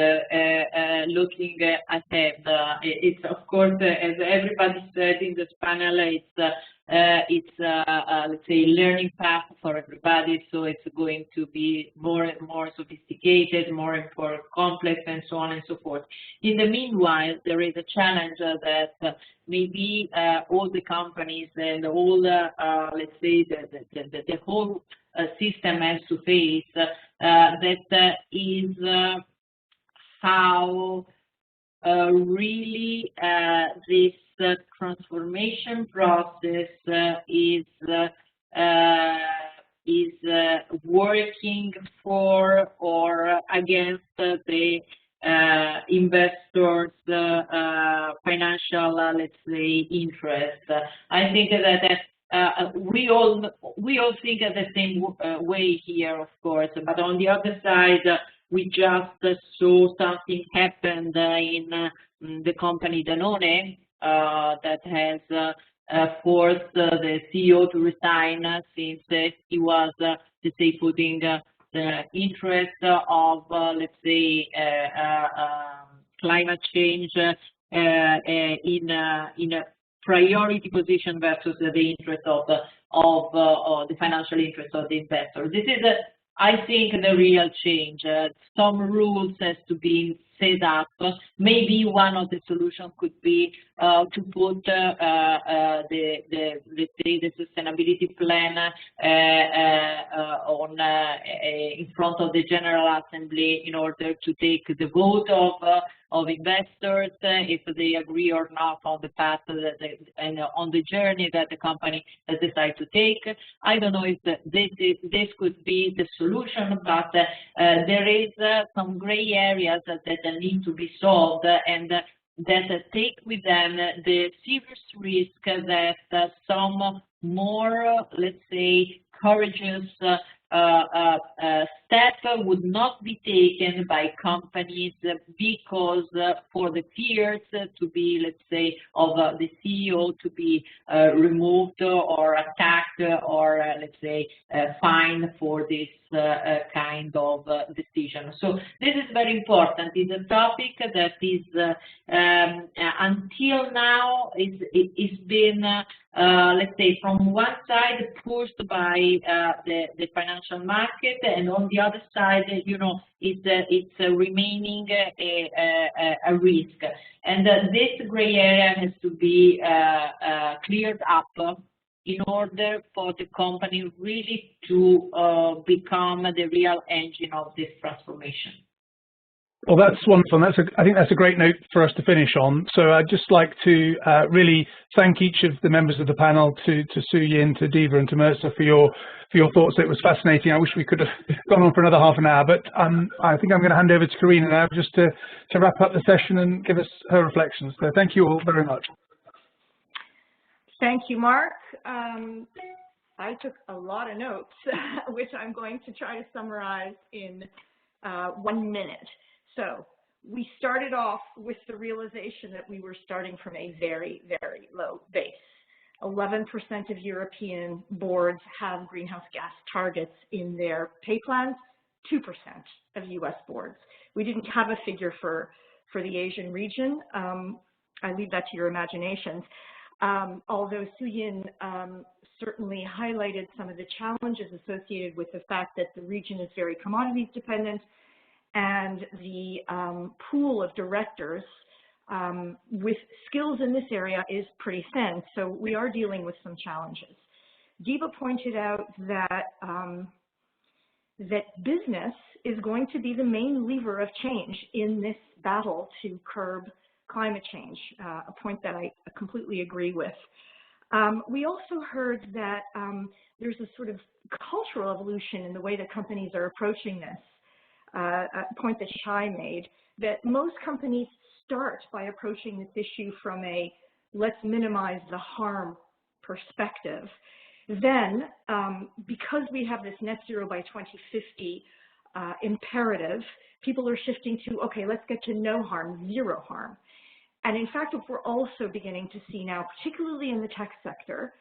looking ahead. It's, of course, as everybody said in this panel, it's let's say learning path for everybody. So it's going to be more and more sophisticated, more and more complex, and so on and so forth. In the meanwhile, there is a challenge that maybe all the companies and all let's say the whole system has to face. That is how really this transformation process is working for or against the investors' financial, let's say, interest. I think that we all think the same way here, of course. But on the other side, we just saw something happened in the company Danone that has forced the CEO to resign since he was, let's say, putting the interest of, let's say, climate change in a priority position versus the interest of the financial interest of the investor. This is, I think, the real change. Some rules has to be set up. Maybe one of the solutions could be to put let's say, the sustainability plan on in front of the General Assembly in order to take the vote of investors if they agree or not on the path and on the journey that the company has decided to take. I don't know if this could be the solution, but there is some gray areas that need to be solved and that take with them the serious risk that some more, let's say, courageous step would not be taken by companies because for the fears to be, let's say, of the CEO to be removed or attacked or, let's say, fined for this kind of decision. So this is very important. It's a topic that is until now it's been let's say, from one side pushed by the financial market, and on the other side, you know, it's remaining a risk. And this gray area has to be cleared up in order for the company really to become the real engine of this transformation. Well, that's wonderful. I think that's a great note for us to finish on. So I'd just like to really thank each of the members of the panel, to Su-Yin, to Diva, and to Mirza for your thoughts. It was fascinating. I wish we could have gone on for another half an hour, but I think I'm going to hand over to Karina now just to wrap up the session and give us her reflections. So thank you all very much. Thank you, Mark. I took a lot of notes, which I'm going to try to summarize in 1 minute. So we started off with the realization that we were starting from a very, very low base. 11% of European boards have greenhouse gas targets in their pay plans, 2% of US boards. We didn't have a figure for the Asian region. I leave that to your imaginations. Although Su-Yin certainly highlighted some of the challenges associated with the fact that the region is very commodities dependent, and the pool of directors with skills in this area is pretty thin. So we are dealing with some challenges. Diva pointed out that that business is going to be the main lever of change in this battle to curb climate change, a point that I completely agree with. We also heard that there's a sort of cultural evolution in the way that companies are approaching this. A point that Shai made, that most companies start by approaching this issue from a let's minimize the harm perspective. Then, because we have this net zero by 2050 imperative, people are shifting to, okay, let's get to no harm, zero harm. And in fact, what we're also beginning to see now, particularly in the tech sector,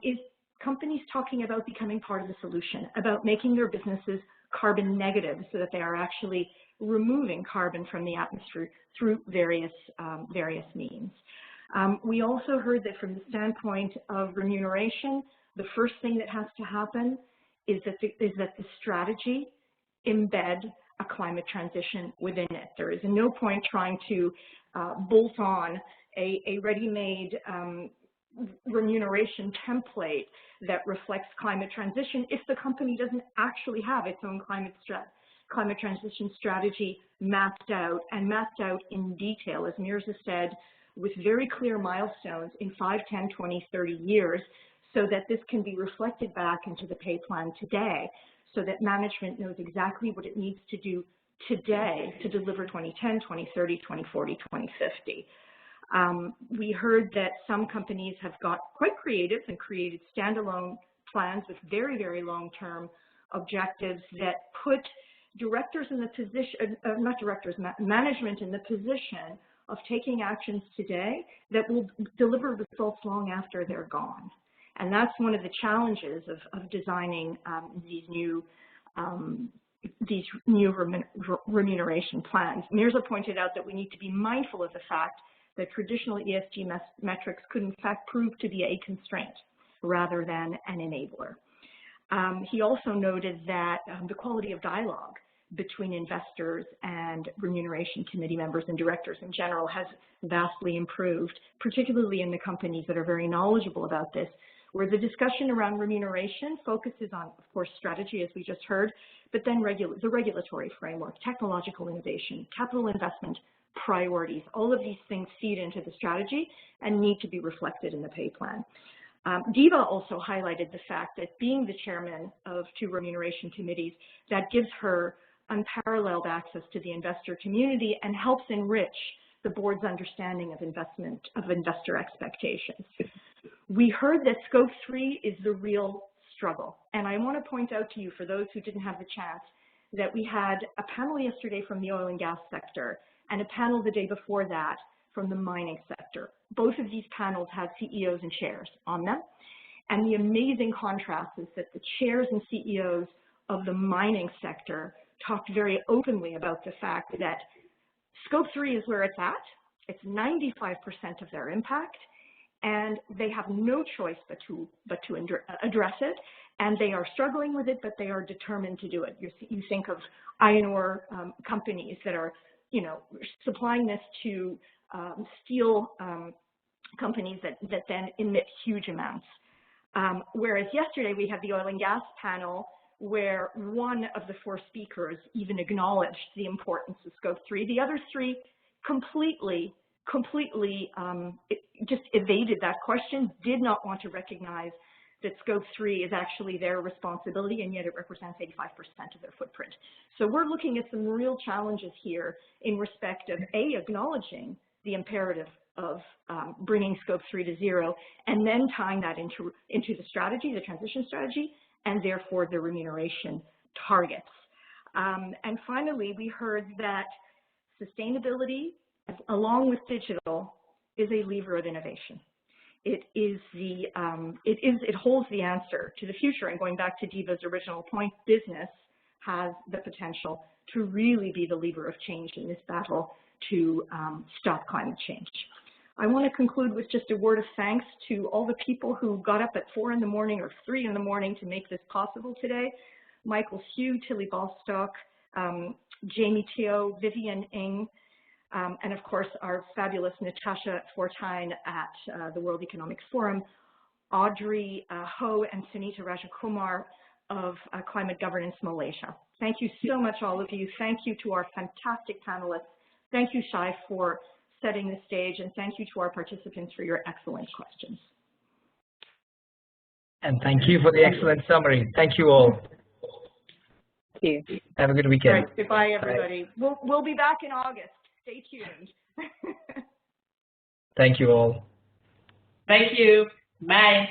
is companies talking about becoming part of the solution, about making their businesses carbon negative so that they are actually removing carbon from the atmosphere through various means. We also heard that from the standpoint of remuneration, the first thing that has to happen is that the strategy embed a climate transition within it. There is no point trying to bolt on a ready-made remuneration template that reflects climate transition if the company doesn't actually have its own climate transition strategy mapped out in detail. As Mirza said, with very clear milestones in 5, 10, 20, 30 years, so that this can be reflected back into the pay plan today, so that management knows exactly what it needs to do today to deliver 2010, 2030, 2040, 2050. We heard that some companies have got quite creative and created standalone plans with very, very long-term objectives that put directors in the position, not directors, management in the position of taking actions today that will deliver results long after they're gone. And that's one of the challenges of designing these new remuneration plans. Mirza pointed out that we need to be mindful of the fact that traditional ESG metrics could in fact prove to be a constraint rather than an enabler. He also noted that the quality of dialogue between investors and remuneration committee members and directors in general has vastly improved, particularly in the companies that are very knowledgeable about this, where the discussion around remuneration focuses on, of course, strategy, as we just heard, but then the regulatory framework, technological innovation, capital investment, priorities. All of these things feed into the strategy and need to be reflected in the pay plan. Diva also highlighted the fact that being the chairman of 2 remuneration committees, that gives her unparalleled access to the investor community and helps enrich the board's understanding of investor expectations. We heard that Scope 3 is the real struggle. And I want to point out to you, for those who didn't have the chance, that we had a panel yesterday from the oil and gas sector and a panel the day before that from the mining sector. Both of these panels had CEOs and chairs on them. And the amazing contrast is that the chairs and CEOs of the mining sector talked very openly about the fact that Scope 3 is where it's at. It's 95% of their impact, and they have no choice but to address it. And they are struggling with it, but they are determined to do it. You think of iron ore companies that are, supplying this to steel companies that then emit huge amounts. Whereas yesterday we had the oil and gas panel where one of the 4 speakers even acknowledged the importance of Scope 3. The other 3 completely just evaded that question, did not want to recognize that Scope 3 is actually their responsibility, and yet it represents 85% of their footprint. So we're looking at some real challenges here in respect of acknowledging the imperative of bringing Scope 3 to 0, and then tying that into the strategy, the transition strategy, and therefore the remuneration targets. And finally, we heard that sustainability, along with digital, is a lever of innovation. It holds the answer to the future. And going back to Diva's original point, business has the potential to really be the lever of change in this battle to stop climate change. I want to conclude with just a word of thanks to all the people who got up at 4 in the morning or 3 in the morning to make this possible today. Michael Hugh, Tilly Bostock, Jamie Teo, Vivian Ng, and of course our fabulous Natasha Fortine at the World Economic Forum, Audrey Ho and Sunita Rajakumar of Climate Governance Malaysia. Thank you so much, all of you. Thank you to our fantastic panelists. Thank you, Shai, for setting the stage, and thank you to our participants for your excellent questions. And thank you for the excellent summary. Thank you all. Thank you. Have a good weekend. All right, goodbye, everybody. We'll be back in August. Stay tuned. Thank you all. Thank you. Bye.